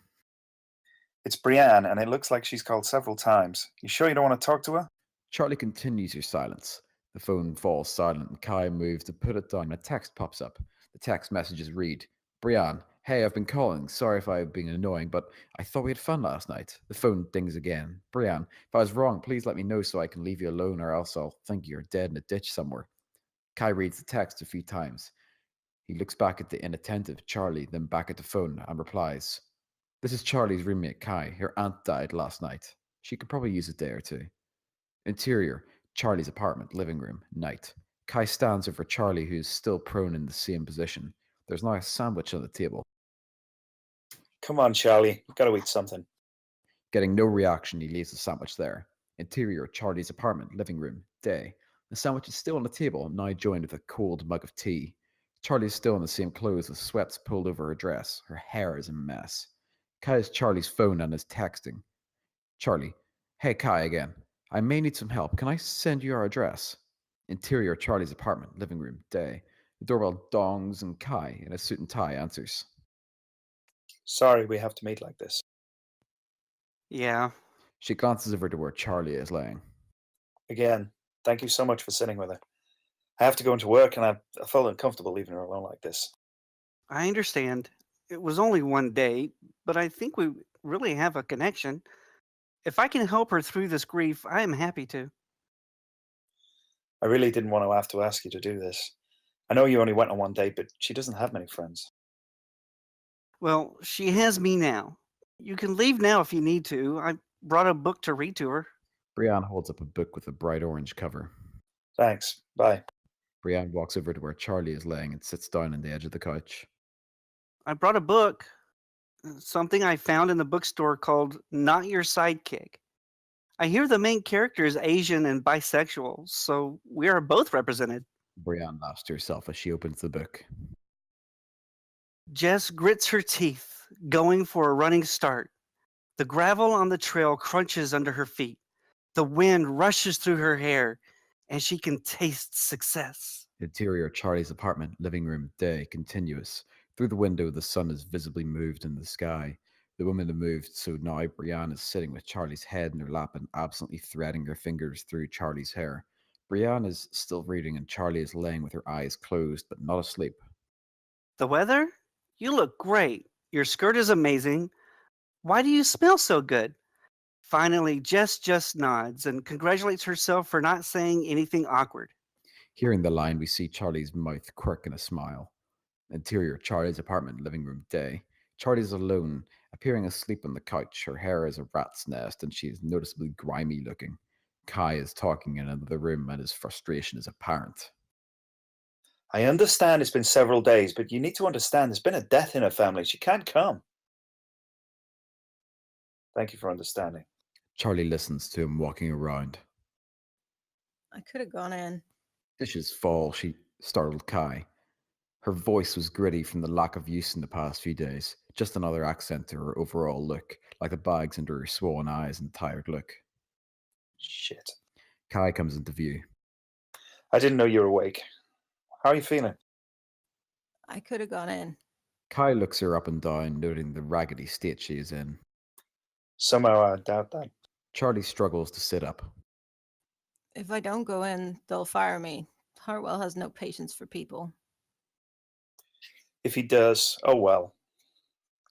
It's Brienne, and it looks like she's called several times. You sure you don't want to talk to her? Charlie continues her silence. The phone falls silent and Kai moves to put it down and a text pops up. The text messages read, Brienne, hey, I've been calling. Sorry if I've been annoying, but I thought we had fun last night. The phone dings again. Brienne, if I was wrong, please let me know so I can leave you alone or else I'll think you're dead in a ditch somewhere. Kai reads the text a few times. He looks back at the inattentive Charlie, then back at the phone and replies, This is Charlie's roommate Kai. Her aunt died last night. She could probably use a day or two. Interior, Charlie's apartment, living room, night. Kai stands over Charlie, who's still prone in the same position. There's now a sandwich on the table. Come on, Charlie. We've got to eat something. Getting no reaction, he leaves the sandwich there. Interior, Charlie's apartment, living room, day. The sandwich is still on the table, now joined with a cold mug of tea. Charlie is still in the same clothes with sweats pulled over her dress. Her hair is a mess. Kai has Charlie's phone and is texting. Charlie, Hey, Kai again. I may need some help. Can I send you our address? Interior Charlie's apartment, living room, day. The doorbell dongs and Kai, in a suit and tie, answers. Sorry we have to meet like this. Yeah. She glances over to where Charlie is laying. Again, thank you so much for sitting with her. I have to go into work, and I felt uncomfortable leaving her alone like this. I understand. It was only one day, but I think we really have a connection. If I can help her through this grief, I am happy to. I really didn't want to have to ask you to do this. I know you only went on one date, but she doesn't have many friends. Well, she has me now. You can leave now if you need to. I brought a book to read to her. Brienne holds up a book with a bright orange cover. Thanks. Bye. Brienne walks over to where Charlie is laying and sits down on the edge of the couch. I brought a book, something I found in the bookstore called Not Your Sidekick. I hear the main character is Asian and bisexual, so we are both represented. Brienne laughs to herself as she opens the book. Jess grits her teeth, going for a running start. The gravel on the trail crunches under her feet. The wind rushes through her hair, and she can taste success. Interior Charlie's apartment, living room, day, continuous. Through the window, the sun is visibly moved in the sky. The woman had moved, so now Brienne is sitting with Charlie's head in her lap and absently threading her fingers through Charlie's hair. Brienne is still reading, and Charlie is laying with her eyes closed, but not asleep. The weather? You look great. Your skirt is amazing. Why do you smell so good? Finally, Jess just nods and congratulates herself for not saying anything awkward. Hearing the line, we see Charlie's mouth quirk in a smile. Interior Charlie's apartment, living room, day. Charlie's alone, appearing asleep on the couch. Her hair is a rat's nest, and she is noticeably grimy looking. Kai is talking in another room, and his frustration is apparent. I understand it's been several days, but you need to understand there's been a death in her family. She can't come. Thank you for understanding. Charlie listens to him walking around. I could have gone in. Dishes fall, she startled Kai. Her voice was gritty from the lack of use in the past few days, just another accent to her overall look, like the bags under her swollen eyes and tired look. Shit. Kai comes into view. I didn't know you were awake. How are you feeling? I could have gone in. Kai looks her up and down, noting the raggedy state she is in. Somehow I doubt that. Charlie struggles to sit up. If I don't go in, they'll fire me. Hartwell has no patience for people. If he does, oh well.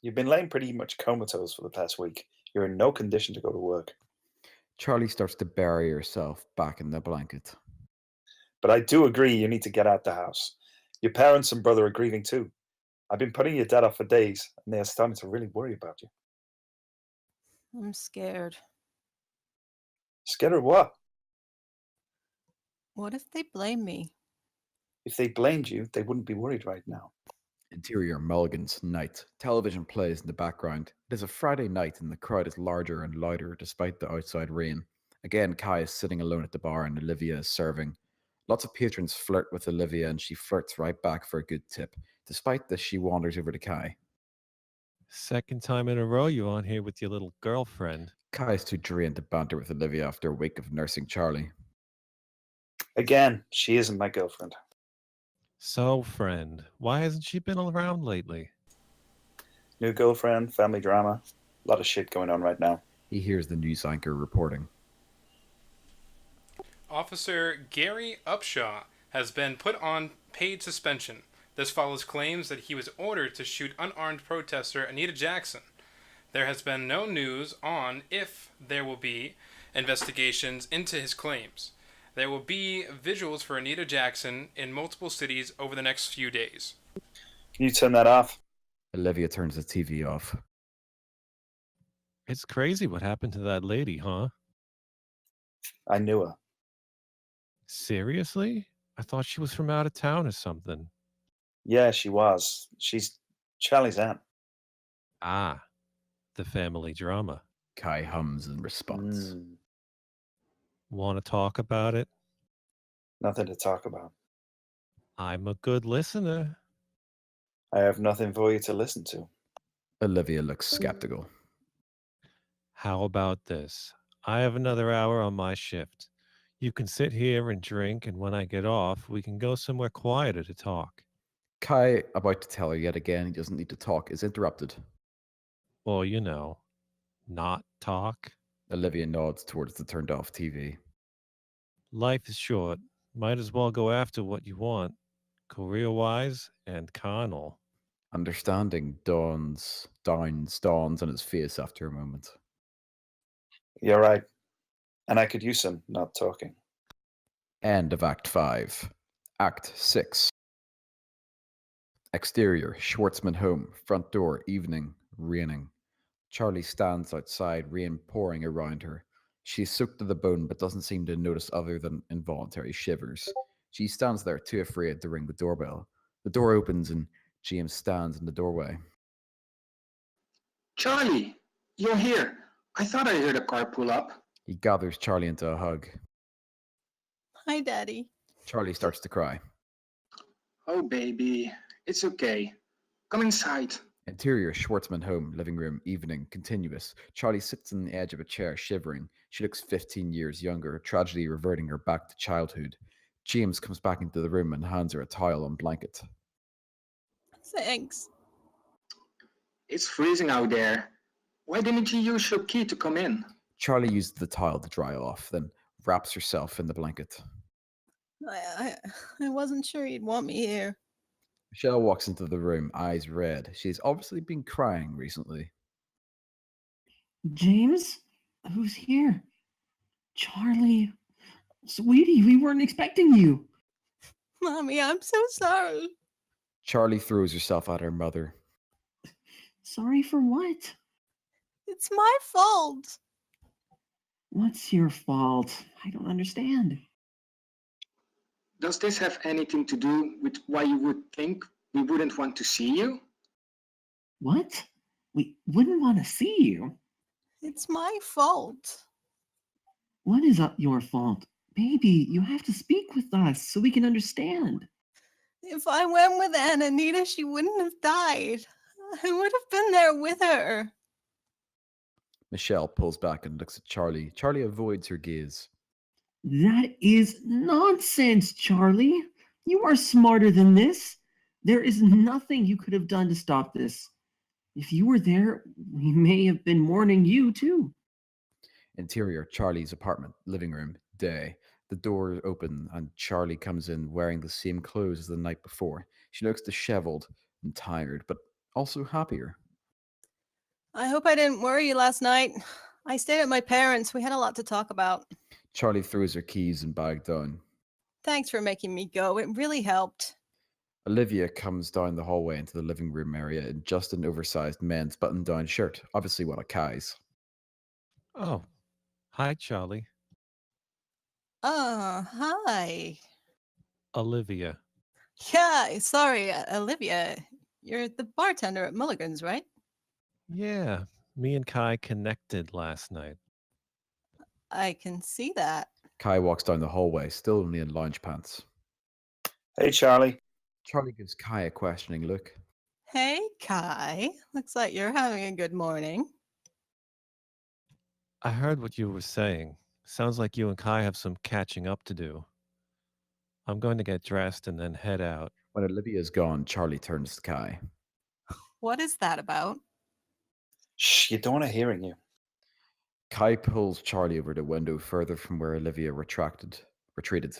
You've been laying pretty much comatose for the past week. You're in no condition to go to work. Charlie starts to bury herself back in the blanket. But I do agree you need to get out the house. Your parents and brother are grieving too. I've been putting your dad off for days, and they're starting to really worry about you. I'm scared. Scared of what? What if they blame me? If they blamed you, they wouldn't be worried right now. Interior Mulligan's night. Television plays in the background. It is a Friday night and the crowd is larger and louder despite the outside rain. Again, Kai is sitting alone at the bar and Olivia is serving. Lots of patrons flirt with Olivia and she flirts right back for a good tip. Despite this, she wanders over to Kai. Second time in a row you on here with your little girlfriend. Kai is too drained to banter with Olivia after a week of nursing Charlie. Again, she isn't my girlfriend. So, friend, why hasn't she been around lately? New girlfriend, family drama. A lot of shit going on right now. He hears the news anchor reporting. Officer Gary Upshaw has been put on paid suspension. This follows claims that he was ordered to shoot unarmed protester Anita Jackson. There has been no news on if there will be investigations into his claims. There will be visuals for Anita Jackson in multiple cities over the next few days. Can you turn that off? Olivia turns the TV off. It's crazy what happened to that lady, huh? I knew her. Seriously? I thought she was from out of town or something. Yeah, she was. She's Charlie's aunt. Ah, the family drama. Kai hums in response. Want to talk about it? Nothing to talk about. I'm a good listener. I have nothing for you to listen to. Olivia looks skeptical. How about this? I have another hour on my shift. You can sit here and drink, and when I get off, we can go somewhere quieter to talk. Kai, about to tell her yet again he doesn't need to talk, is interrupted. Or, you know, not talk. Olivia nods towards the turned off TV. Life is short. Might as well go after what you want, career wise and carnal. Understanding dawns on his face after a moment. You're right. And I could use some not talking. End of Act 5. Act 6. Exterior, Schwartzman home, front door, evening, raining. Charlie stands outside, rain pouring around her. She's soaked to the bone but doesn't seem to notice other than involuntary shivers. She stands there too afraid to ring the doorbell. The door opens and James stands in the doorway. Charlie, you're here. I thought I heard a car pull up. He gathers Charlie into a hug. Hi, Daddy. Charlie starts to cry. Oh, baby, it's okay. Come inside. Interior, Schwartzman home, living room, evening, continuous. Charlie sits on the edge of a chair, shivering. She looks 15 years younger, tragedy reverting her back to childhood. James comes back into the room and hands her a towel and blanket. Thanks. It's freezing out there. Why didn't you use your key to come in? Charlie uses the towel to dry off, then wraps herself in the blanket. I wasn't sure you'd want me here. Michelle walks into the room, eyes red. She's obviously been crying recently. James? Who's here? Charlie? Sweetie, we weren't expecting you. Mommy, I'm so sorry. Charlie throws herself at her mother. Sorry for what? It's my fault. What's your fault? I don't understand. Does this have anything to do with why you would think we wouldn't want to see you? What? We wouldn't want to see you? It's my fault. What is your fault? Baby, you have to speak with us so we can understand. If I went with Anita, she wouldn't have died. I would have been there with her. Michelle pulls back and looks at Charlie. Charlie avoids her gaze. That is nonsense, Charlie. You are smarter than this. There is nothing you could have done to stop this. If you were there, we may have been mourning you too. Interior, Charlie's apartment, living room, day. The door open and Charlie comes in wearing the same clothes as the night before. She looks disheveled and tired, but also happier. I hope I didn't worry you last night. I stayed at my parents'. We had a lot to talk about. Charlie throws her keys and bag down. Thanks for making me go. It really helped. Olivia comes down the hallway into the living room area in just an oversized men's button-down shirt, obviously one of Kai's. Oh, hi, Charlie. Hi. Olivia. Yeah, sorry, Olivia. You're the bartender at Mulligan's, right? Yeah, me and Kai connected last night. I can see that. Kai walks down the hallway, still only in lounge pants. Hey, Charlie. Charlie gives Kai a questioning look. Hey, Kai. Looks like you're having a good morning. I heard what you were saying. Sounds like you and Kai have some catching up to do. I'm going to get dressed and then head out. When Olivia's gone, Charlie turns to Kai. What is that about? Shh, you don't want to hearing you. Kai pulls Charlie over the window further from where Olivia retreated.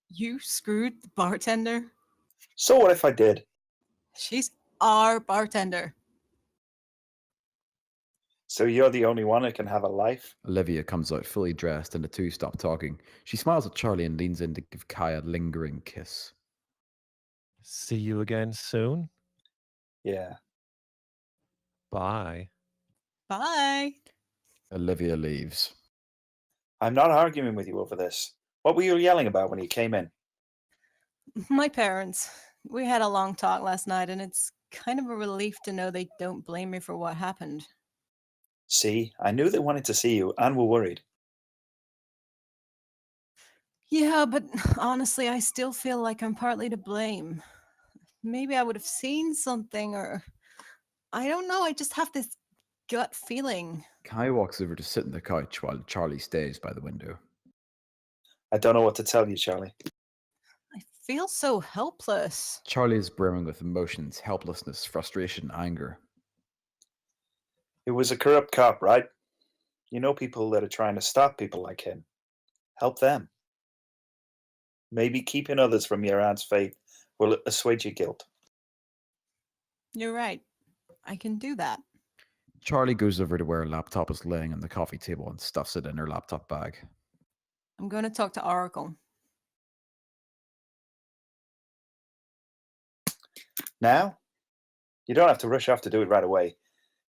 You screwed the bartender? So what if I did? She's our bartender. So you're the only one who can have a life? Olivia comes out fully dressed and the two stop talking. She smiles at Charlie and leans in to give Kai a lingering kiss. See you again soon? Yeah. Bye. Bye. Olivia leaves. I'm not arguing with you over this. What were you yelling about when you came in? My parents. We had a long talk last night, and it's kind of a relief to know they don't blame me for what happened. See, I knew they wanted to see you and were worried. Yeah, but honestly, I still feel like I'm partly to blame. Maybe I would have seen something, or I don't know. I just have this gut feeling. Kai walks over to sit on the couch while Charlie stays by the window. I don't know what to tell you, Charlie. I feel so helpless. Charlie is brimming with emotions, helplessness, frustration, anger. He was a corrupt cop, right? You know people that are trying to stop people like him. Help them. Maybe keeping others from your aunt's fate will assuage your guilt. You're right. I can do that. Charlie goes over to where her laptop is laying on the coffee table and stuffs it in her laptop bag. I'm going to talk to Oracle. Now? You don't have to rush off to do it right away.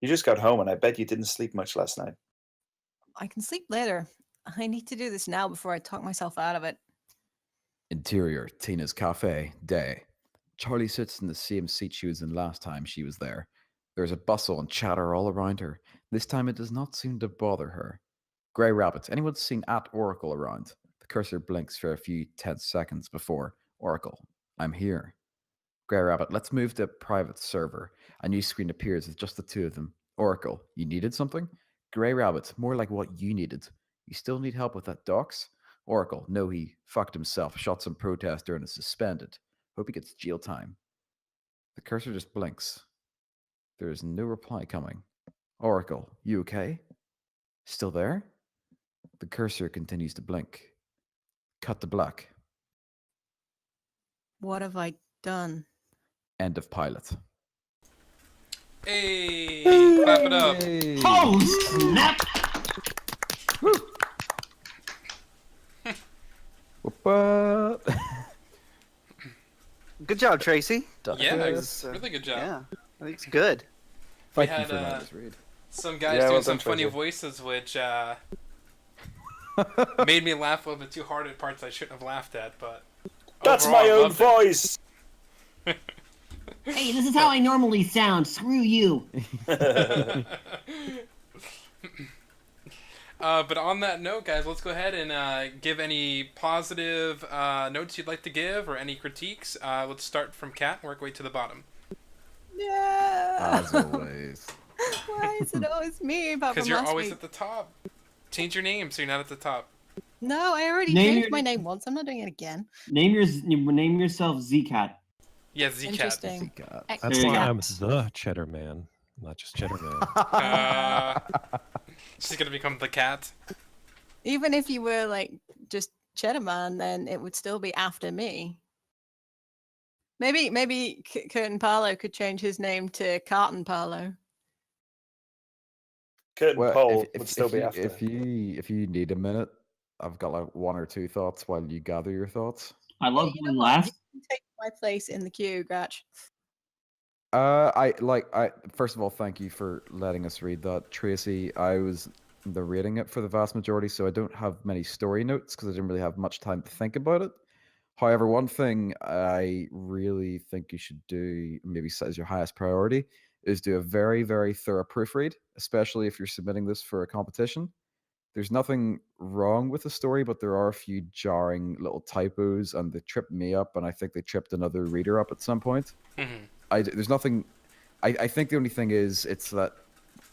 You just got home and I bet you didn't sleep much last night. I can sleep later. I need to do this now before I talk myself out of it. Interior, Tina's cafe, day. Charlie sits in the same seat she was in last time she was there. There's a bustle and chatter all around her. This time it does not seem to bother her. Grey Rabbit. Anyone seen @Oracle around? The cursor blinks for a few tense seconds before. Oracle. I'm here. Grey Rabbit. Let's move to private server. A new screen appears with just the two of them. Oracle. You needed something? Grey Rabbit. More like what you needed. You still need help with that docs? Oracle. No, he fucked himself. Shot some protester and is suspended. Hope he gets jail time. The cursor just blinks. There is no reply coming. Oracle. You okay? Still there? The cursor continues to blink. Cut to black. What have I done? End of pilot. Hey, clap it up. Oh, snap! Whoop. Good job, Tracy. Yeah, Yes. really good job. Yeah, I think it's good. We Thank you had for letting us read. some guys Yeah, doing well some done, funny Tracy. voices, which made me laugh a little bit too hard at parts I shouldn't have laughed at, but That's overall, my I own loved it. voice! Hey, this is how I normally sound. Screw you. But on that note, guys, let's go ahead and give any positive notes you'd like to give or any critiques. Let's start from Kat and work our way to the bottom. Yeah. As always. Why is it always me? Apart Because from you're last always week? at the top. Change your name so you're not at the top. No, I already Name changed your- my name once. I'm not doing it again. Name yourself Zcat. Yeah, Z-Cat. Interesting. Zcat. X That's There you why go. I'm the Cheddar Man, not just Cheddar Man. She's going to become the cat. Even if you were like just Cheddar Man, then it would still be after me. Maybe Curtin Parlow could change his name to Carton Parlow. Curtain Well, pole would still be you, after. if you need a minute, I've got like one or two thoughts while you gather your thoughts. I love You going know what? last. You can take my place in the queue, Gratch. I first of all, thank you for letting us read that, Tracy. I was narrating it for the vast majority, so I don't have many story notes because I didn't really have much time to think about it. However, one thing I really think you should do, maybe set as your highest priority, is do a very, very thorough proofread, especially if you're submitting this for a competition. There's nothing wrong with the story, but there are a few jarring little typos, and they tripped me up, and I think they tripped another reader up at some point. There's nothing. I think the only thing is it's that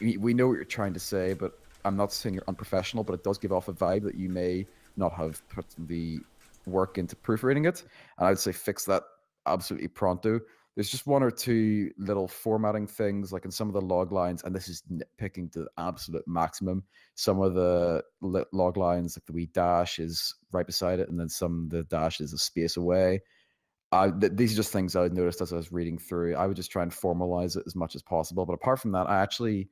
we know what you're trying to say, but I'm not saying you're unprofessional, but it does give off a vibe that you may not have put the work into proofreading it, and I'd say fix that absolutely pronto. There's just one or two little formatting things, like in some of the log lines, and this is nitpicking to the absolute maximum. Some of the log lines, like the wee dash is right beside it, and then the dash is a space away. These are just things I noticed as I was reading through. I would just try and formalize it as much as possible. But apart from that, I actually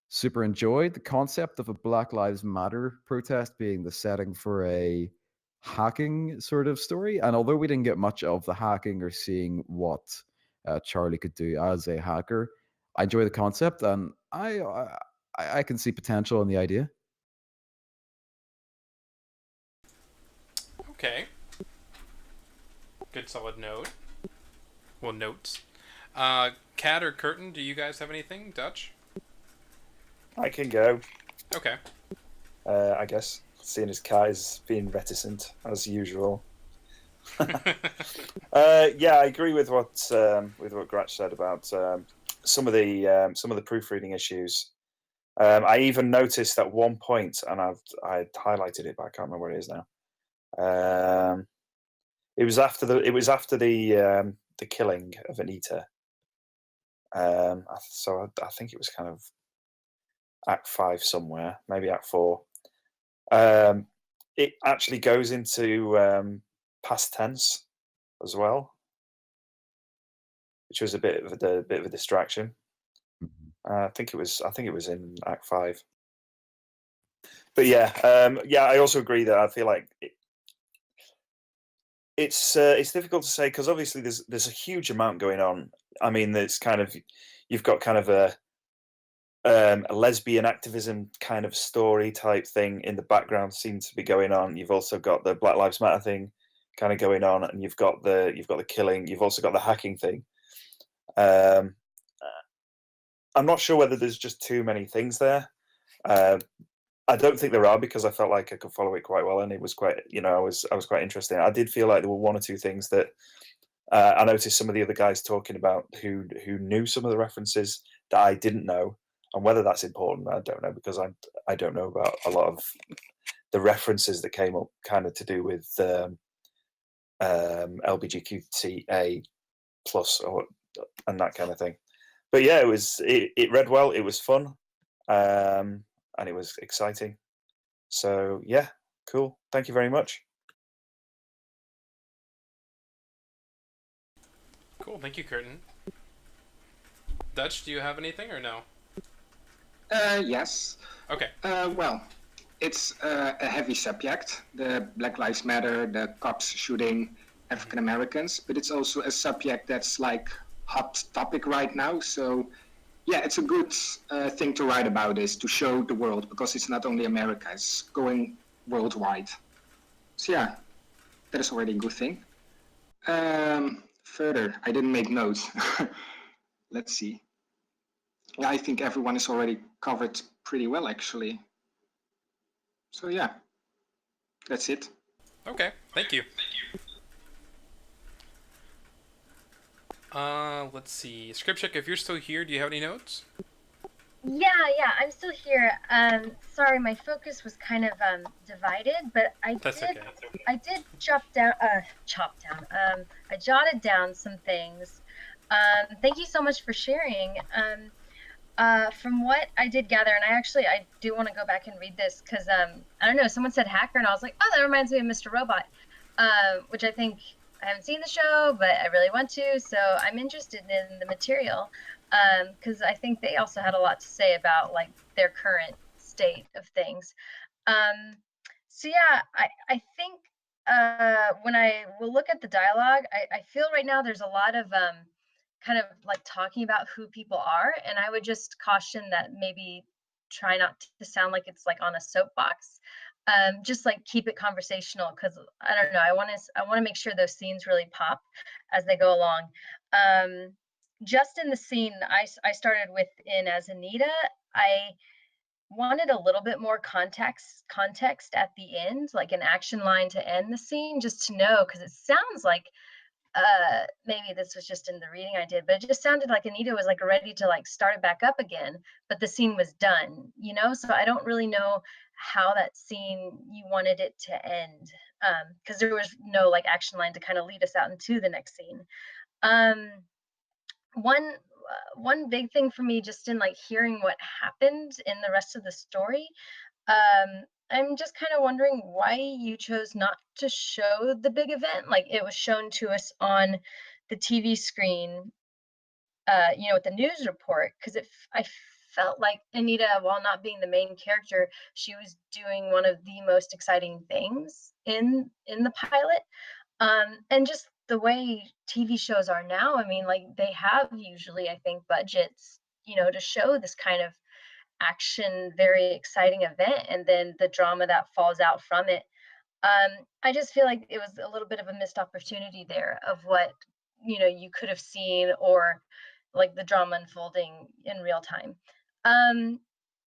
super enjoyed the concept of a Black Lives Matter protest being the setting for a hacking sort of story. And although we didn't get much of the hacking or seeing what Charlie could do as a hacker, I enjoy the concept, and I can see potential in the idea. Okay. Good solid note. Well, notes. Kat or Curtin, do you guys have anything? Dutch? I can go, Okay. I guess, seeing as Kai's being reticent, as usual. Yeah, I agree with what Gratch said about some of the proofreading issues. I even noticed at one point, and I highlighted it, but I can't remember where it is now. It was after the killing of Anita. So I think it was kind of Act 5 somewhere, maybe Act 4. It actually goes into past tense as well, which was a bit of a distraction. I think it was in Act 5. But yeah, I also agree that I feel like it's difficult to say because obviously there's a huge amount going on. I mean, there's kind of you've got kind of a lesbian activism kind of story type thing in the background seems to be going on. You've also got the Black Lives Matter thing kind of going on, and you've got the killing. You've also got the hacking thing. I'm not sure whether there's just too many things there. I don't think there are because I felt like I could follow it quite well, and it was quite, I was quite interested. I did feel like there were one or two things that I noticed some of the other guys talking about who knew some of the references that I didn't know, and whether that's important, I don't know because I don't know about a lot of the references that came up, kind of to do with LGBTQIA plus and that kind of thing. But yeah, it read well. It was fun. And it was exciting. So yeah, cool. Thank you very much. Cool. Thank you, Curtin. Dutch, do you have anything or no? Yes. Okay. Well, it's a heavy subject, the Black Lives Matter, the cops shooting African Americans, but it's also a subject that's like hot topic right now. So yeah, it's a good thing to write about this, to show the world, because it's not only America, it's going worldwide. So yeah, that is already a good thing. Further, I didn't make notes. Let's see. Yeah, I think everyone is already covered pretty well, actually. So yeah, that's it. Okay, thank you. Let's see. Scriptcheck, if you're still here, do you have any notes? Yeah, I'm still here. Sorry, my focus was kind of divided, but I did I jotted down some things. Thank you so much for sharing. From what I did gather, and I do want to go back and read this because I don't know, someone said hacker, and I was like, oh, that reminds me of Mr. Robot, which I think I haven't seen the show, but I really want to, so I'm interested in the material because I think they also had a lot to say about like their current state of things. So yeah, I think when I will look at the dialogue, I feel right now there's a lot of kind of like talking about who people are, and I would just caution that maybe try not to sound like it's like on a soapbox. Just like keep it conversational because I don't know. I want to make sure those scenes really pop as they go along. Just in the scene I started with in as Anita, I wanted a little bit more context at the end, like an action line to end the scene, just to know, because it sounds like maybe this was just in the reading I did, but it just sounded like Anita was like ready to like start it back up again, but the scene was done, so I don't really know how that scene you wanted it to end, because there was no like action line to kind of lead us out into the next scene. One big thing for me, just in like hearing what happened in the rest of the story, I'm just kind of wondering why you chose not to show the big event. Like it was shown to us on the TV screen, with the news report, because I felt like Anita, while not being the main character, she was doing one of the most exciting things in the pilot. And just the way TV shows are now, I mean, like they have usually, I think, budgets, to show this kind of action, very exciting event, and then the drama that falls out from it. I just feel like it was a little bit of a missed opportunity there of what you could have seen, or like the drama unfolding in real time.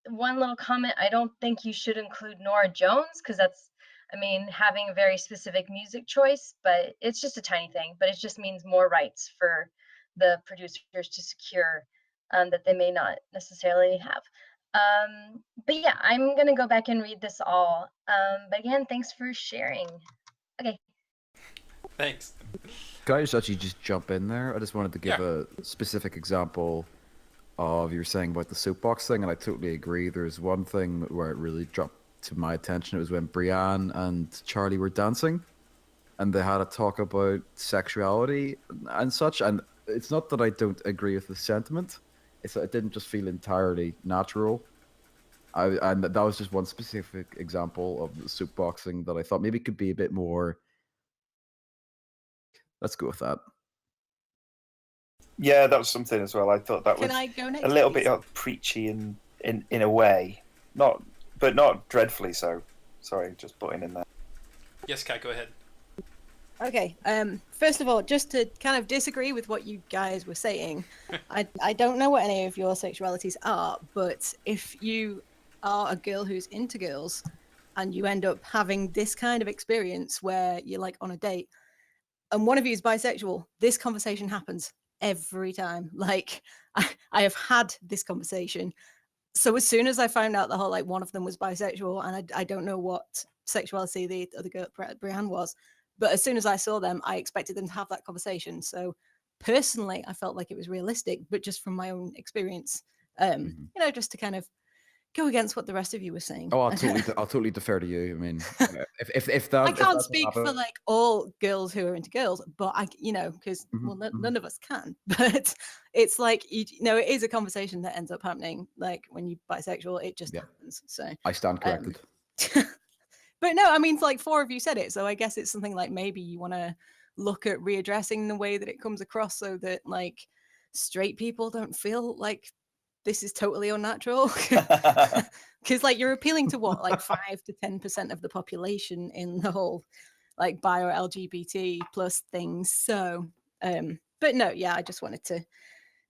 One little comment: I don't think you should include Norah Jones, because that's, I mean, having a very specific music choice, but it's just a tiny thing, but it just means more rights for the producers to secure that they may not necessarily have. But yeah, I'm gonna go back and read this all. But again, thanks for sharing. Okay. Thanks. Can I just actually just jump in there? I just wanted to give Yeah. a specific example of you were saying about the soapbox thing, and I totally agree. There's one thing where it really dropped to my attention. It was when Brienne and Charlie were dancing, and they had a talk about sexuality and such. And it's not that I don't agree with the sentiment; it's that it didn't just feel entirely natural. And that was just one specific example of the soapboxing that I thought maybe could be a bit more. Let's go with that. Yeah, that was something as well. I thought that Can was I go next? a little please? bit preachy in a way, but not dreadfully so. Sorry, just putting in there. Yes, Kat, go ahead. Okay. First of all, just to kind of disagree with what you guys were saying, I don't know what any of your sexualities are, but if you are a girl who's into girls and you end up having this kind of experience where you're like on a date and one of you is bisexual, this conversation happens every time. Like I have had this conversation. So as soon as I found out the whole like one of them was bisexual, and I don't know what sexuality the other girl Brienne was, but as soon as I saw them, I expected them to have that conversation. So personally, I felt like it was realistic, but just from my own experience, just to kind of go against what the rest of you were saying. Oh, I'll totally defer to you. I mean, if that I can't if speak for happen- like all girls who are into girls, but because none of us can. But it's like it is a conversation that ends up happening. Like when you're bisexual, it just happens. So I stand corrected. But no, I mean, it's like four of you said it, so I guess it's something like maybe you want to look at readdressing the way that it comes across, so that like straight people don't feel like this is totally unnatural. Because like you're appealing to what, like 5 to 10% of the population in the whole like bi or LGBT plus things. So, but no, yeah, I just wanted to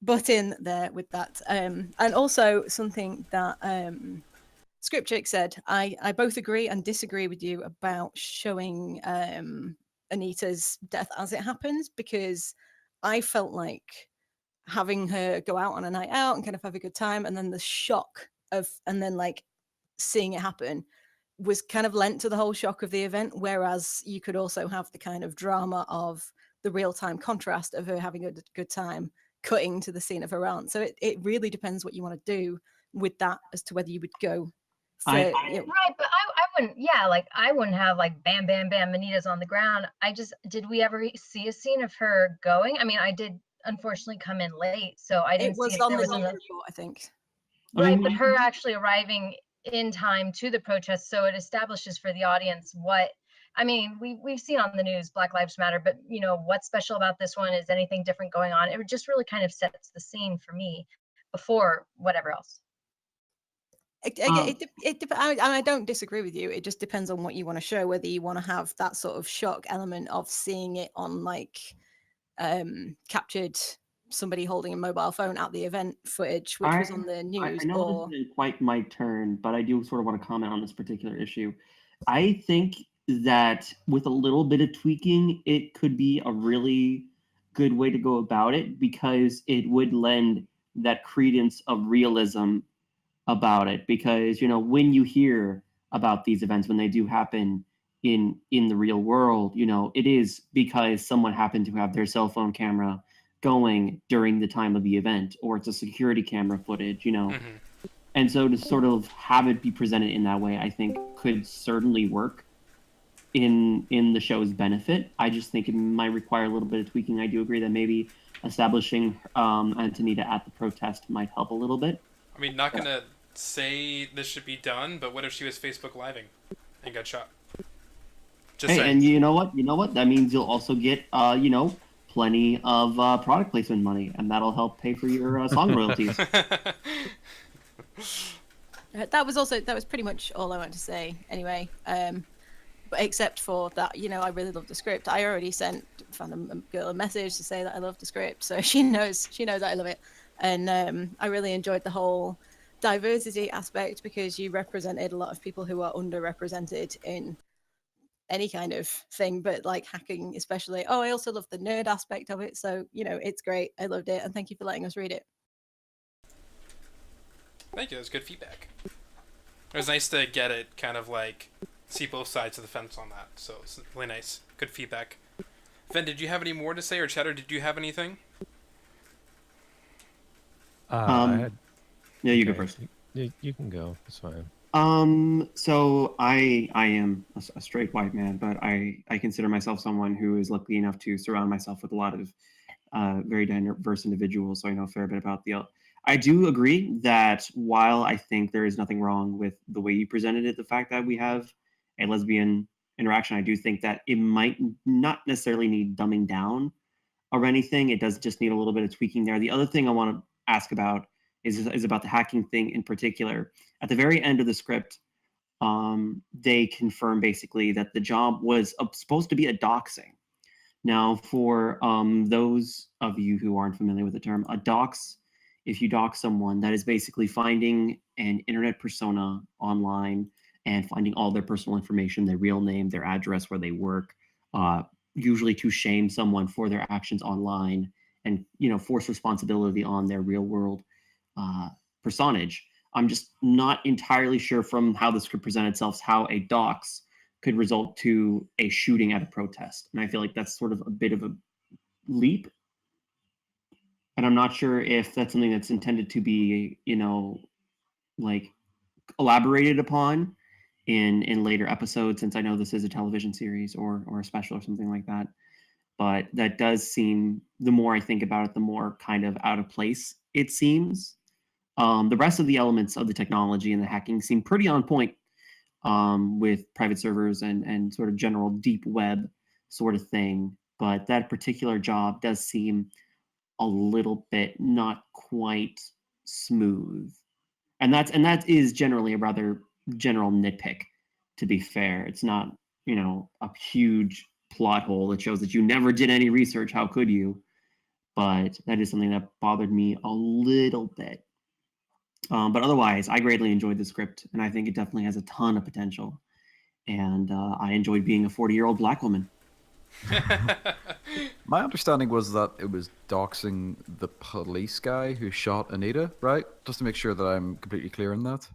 butt in there with that. And also something that Scriptchick said, I both agree and disagree with you about showing Anita's death as it happens, because I felt like having her go out on a night out and kind of have a good time, and then the shock of, and then like seeing it happen was kind of lent to the whole shock of the event. Whereas you could also have the kind of drama of the real time contrast of her having a good time cutting to the scene of her aunt. So it really depends what you want to do with that as to whether you would go for, Right, but I wouldn't, like I wouldn't have like bam, bam, bam, Anita's on the ground. Did we ever see a scene of her going? I mean, I did unfortunately come in late, so I didn't it was see if on there the was news another. report, I think. Right, but her actually arriving in time to the protest, so it establishes for the audience what, I mean, we've seen on the news Black Lives Matter, but what's special about this one? Is anything different going on? It just really kind of sets the scene for me before whatever else. I don't disagree with you. It just depends on what you want to show, whether you want to have that sort of shock element of seeing it on like captured somebody holding a mobile phone at the event footage, which was on the news. I know or this isn't quite my turn, but I do sort of want to comment on this particular issue. I think that with a little bit of tweaking, it could be a really good way to go about it, because it would lend that credence of realism about it. Because when you hear about these events, when they do happen in the real world, it is because someone happened to have their cell phone camera going during the time of the event, or it's a security camera footage, and so to sort of have it be presented in that way, I think could certainly work in the show's benefit. I just think it might require a little bit of tweaking. I do agree that maybe establishing Antonita at the protest might help a little bit. I mean, not gonna say this should be done, but what if she was Facebook Living and got shot? Just saying. And you know what? That means you'll also get plenty of product placement money, and that'll help pay for your song royalties. That was pretty much all I wanted to say anyway. But except for that, I really love the script. I already found a girl a message to say that I love the script, so she knows that I love it. And I really enjoyed the whole diversity aspect, because you represented a lot of people who are underrepresented in any kind of thing, but like hacking especially. I also love the nerd aspect of it, so it's great. I loved it, and thank you for letting us read it. Thank you. That was good feedback. It was nice to get it, kind of like see both sides of the fence on that. So it's really nice. Good feedback. Fen, did you have any more to say, or Cheddar, did you have anything? I had, Yeah, you go first. you can go. It's fine. So I am a straight white man, but I consider myself someone who is lucky enough to surround myself with a lot of very diverse individuals. So I know a fair bit about I do agree that while I think there is nothing wrong with the way you presented it, the fact that we have a lesbian interaction, I do think that it might not necessarily need dumbing down or anything. It does just need a little bit of tweaking there. The other thing I want to ask about is about the hacking thing in particular. At the very end of the script, they confirm basically that the job was supposed to be a doxing. Now, for those of you who aren't familiar with the term, a dox, if you dox someone, that is basically finding an internet persona online and finding all their personal information, their real name, their address, where they work, usually to shame someone for their actions online and force responsibility on their real world personage. I'm just not entirely sure from how the script presented itself how a dox could result to a shooting at a protest. And I feel like that's sort of a bit of a leap. And I'm not sure if that's something that's intended to be, like elaborated upon in later episodes, since I know this is a television series or a special or something like that. But that does seem, the more I think about it, the more kind of out of place it seems. The rest of the elements of the technology and the hacking seem pretty on point with private servers and sort of general deep web sort of thing. But that particular job does seem a little bit not quite smooth. And that is generally a rather general nitpick, to be fair. It's not, a huge plot hole that shows that you never did any research. How could you? But that is something that bothered me a little bit. But otherwise, I greatly enjoyed the script, and I think it definitely has a ton of potential. And I enjoyed being a 40-year-old black woman. My understanding was that it was doxing the police guy who shot Anita, right? Just to make sure that I'm completely clear on that.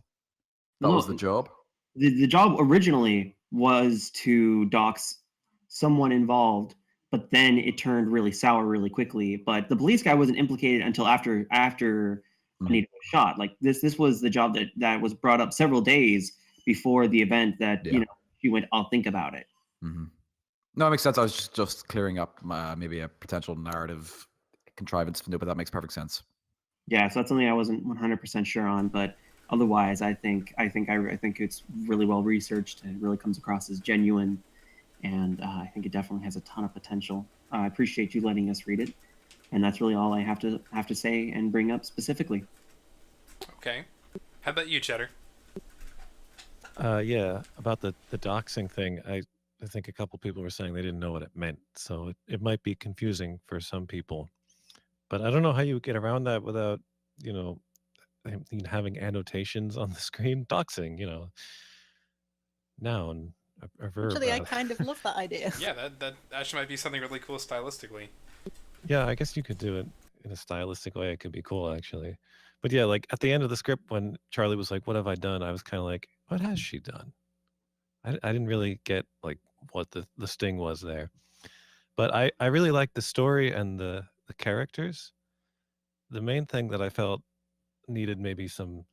That was the job? The job originally was to dox someone involved, but then it turned really sour really quickly. But the police guy wasn't implicated until after Anita was shot. Like this was the job that was brought up several days before the event that, she went, I'll think about it. Mm-hmm. No, it makes sense. I was just clearing up maybe a potential narrative contrivance, but that makes perfect sense. Yeah, so that's something I wasn't 100% sure on, but otherwise, I think it's really well researched and it really comes across as genuine, and I think it definitely has a ton of potential. I appreciate you letting us read it, and that's really all I have to say and bring up specifically. Okay, how about you, Cheddar? Yeah, about the doxing thing, I think a couple people were saying they didn't know what it meant, so it might be confusing for some people. But I don't know how you would get around that without, having annotations on the screen. Doxing, noun, a verb. Actually, I kind of love that idea. Yeah, that actually might be something really cool stylistically. Yeah, I guess you could do it in a stylistic way. It could be cool, actually. But yeah, like at the end of the script, when Charlie was like, "What have I done?" I was kind of like, "What has she done?" I didn't really get like what the sting was there. But I really liked the story and the characters. The main thing that I felt needed maybe some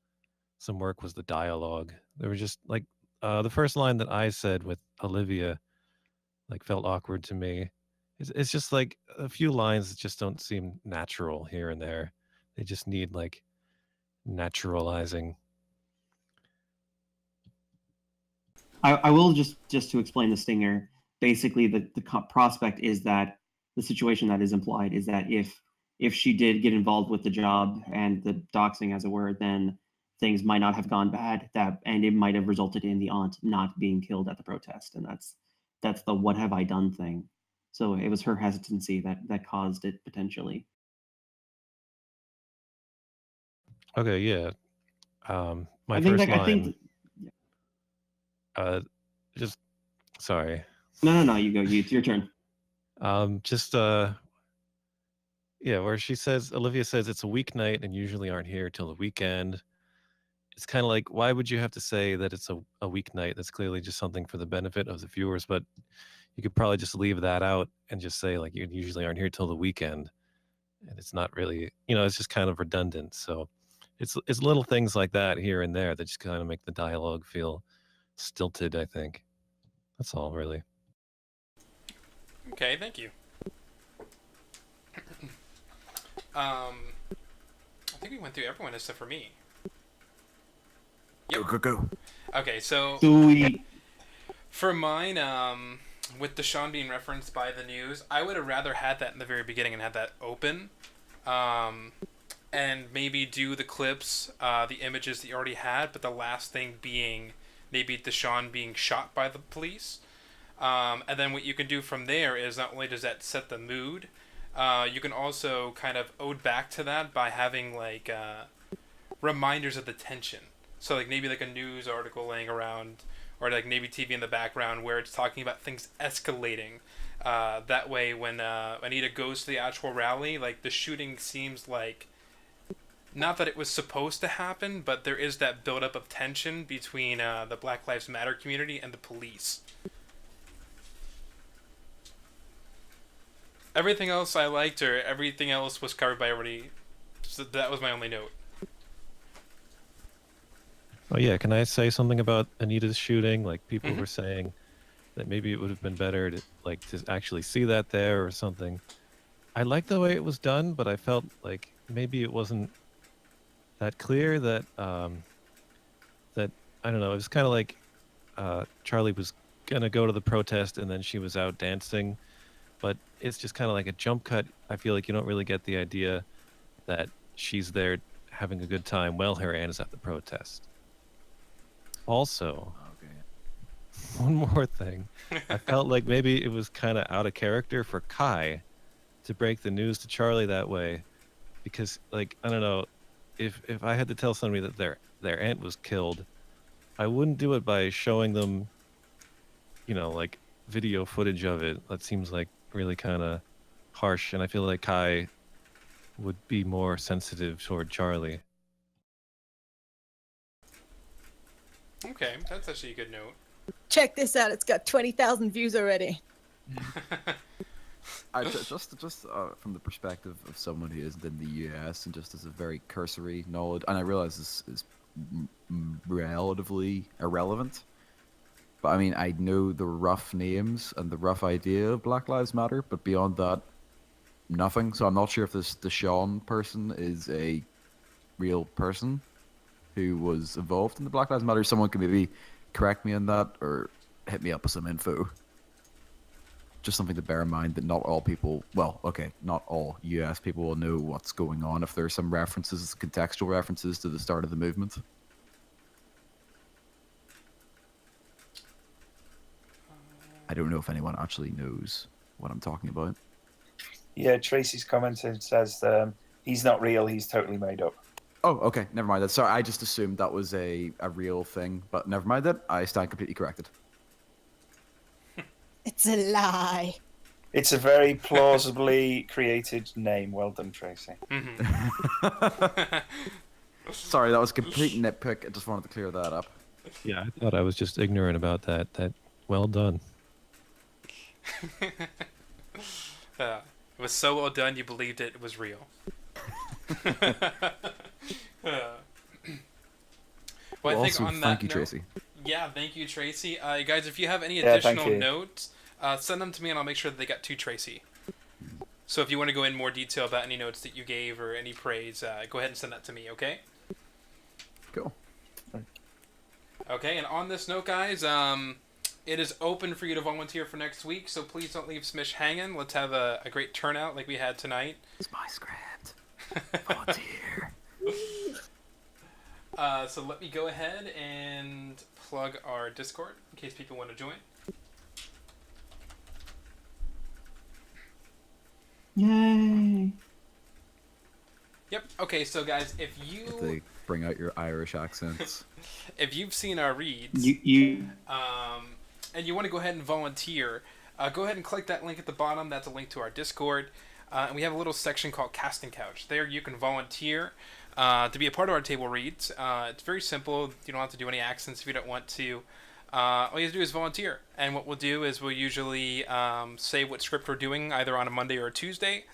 work was the dialogue. There were just like the first line that I said with Olivia like felt awkward to me. It's just like a few lines that just don't seem natural here and there. They just need like naturalizing. I will just to explain the stinger. Basically, the prospect is that the situation that is implied is that if she did get involved with the job and the doxing, as it were, then things might not have gone bad. And it might have resulted in the aunt not being killed at the protest, and that's the "what have I done" thing. So it was her hesitancy that caused it potentially. Okay, yeah. My first line. Just sorry. No, you go. It's your turn. Yeah, where she says, Olivia says it's a weeknight and usually aren't here till the weekend. it's kind of like, why would you have to say that it's a weeknight? That's clearly just something for the benefit of the viewers, but you could probably just leave that out and just say, like, you usually aren't here till the weekend. And it's not really, it's just kind of redundant. So it's little things like that here and there that just kind of make the dialogue feel stilted, I think. That's all, really. Okay, thank you. I think we went through everyone except for me. Yep. Go. Okay, so Sweet. for mine, with Deshaun being referenced by the news, I would have rather had that in the very beginning and had that open, and maybe do the clips, the images that you already had, but the last thing being maybe Deshaun being shot by the police. And then what you can do from there is not only does that set the mood, you can also kind of ode back to that by having like reminders of the tension. So like maybe like a news article laying around, or like maybe TV in the background where it's talking about things escalating. That way when Anita goes to the actual rally, like the shooting seems like, not that it was supposed to happen, but there is that buildup of tension between the Black Lives Matter community and the police. Everything else I liked, or everything else was covered by everybody. So that was my only note. Oh yeah, can I say something about Anita's shooting? Like people were saying that maybe it would have been better to actually see that there or something. I liked the way it was done, but I felt like maybe it wasn't that clear that that I don't know. It was kind of like Charlie was gonna go to the protest and then she was out dancing, but it's just kind of like a jump cut. I feel like you don't really get the idea that she's there having a good time while her aunt is at the protest. Also, one more thing. I felt like maybe it was kind of out of character for Kai to break the news to Charlie that way, because like I don't know, if I had to tell somebody that their aunt was killed, I wouldn't do it by showing them, like video footage of it. That seems like really kind of harsh, and I feel like Kai would be more sensitive toward Charlie. Okay, that's actually a good note. Check this out. It's got 20,000 views already. Just from the perspective of someone who isn't in the US and just as a very cursory knowledge, and I realize this is relatively irrelevant, but I mean, I know the rough names and the rough idea of Black Lives Matter, but beyond that, nothing. So I'm not sure if this Deshaun person is a real person who was involved in the Black Lives Matter. Someone can maybe correct me on that or hit me up with some info. Just something to bear in mind that not all people, well, okay, not all US people will know what's going on if there are some references, contextual references to the start of the movement. I don't know if anyone actually knows what I'm talking about. Yeah, Tracy's commented says he's not real, he's totally made up. Oh, okay, never mind that. Sorry, I just assumed that was a real thing, but never mind that. I stand completely corrected. It's a lie. It's a very plausibly created name. Well done, Tracy. Sorry, that was a complete nitpick. I just wanted to clear that up. Yeah, I thought I was just ignorant about that. Well done. It was so well done, you believed it was real. Well, I think on that thank you, note, Tracy. Yeah, thank you, Tracy. Guys, if you have any Yeah, thank additional you. notes, send them to me and I'll make sure that they got to Tracy. So if you want to go in more detail about any notes that you gave or any praise, go ahead and send that to me, okay? Cool. Okay, and on this note, guys, it is open for you to volunteer for next week, so please don't leave Smish hanging. Let's have a great turnout like we had tonight. It's my script. Volunteer. So let me go ahead and plug our Discord in case people want to join. Yay. Yep. Okay, so guys, if you They bring out your Irish accents. if you've seen our reads, You and you want to go ahead and volunteer, go ahead and click that link at the bottom. That's a link to our Discord. And we have a little section called Casting Couch. There you can volunteer to be a part of our table reads. It's very simple. You don't have to do any accents if you don't want to. All you have to do is volunteer. And what we'll do is we'll usually say what script we're doing either on a Monday or a Tuesday.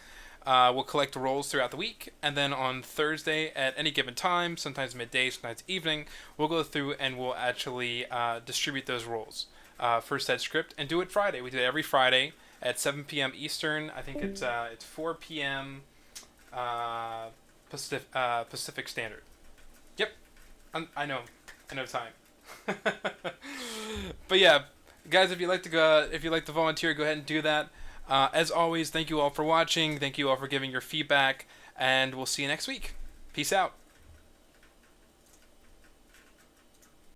We'll collect roles throughout the week, and then on Thursday at any given time, sometimes midday, sometimes evening, we'll go through and we'll actually distribute those roles for said script and do it Friday. We do it every Friday at 7 p.m. Eastern. I think it's 4 p.m. Pacific Standard. Yep, I know time. But yeah, guys, if you like to volunteer, go ahead and do that. As always, thank you all for watching. Thank you all for giving your feedback, and we'll see you next week. Peace out.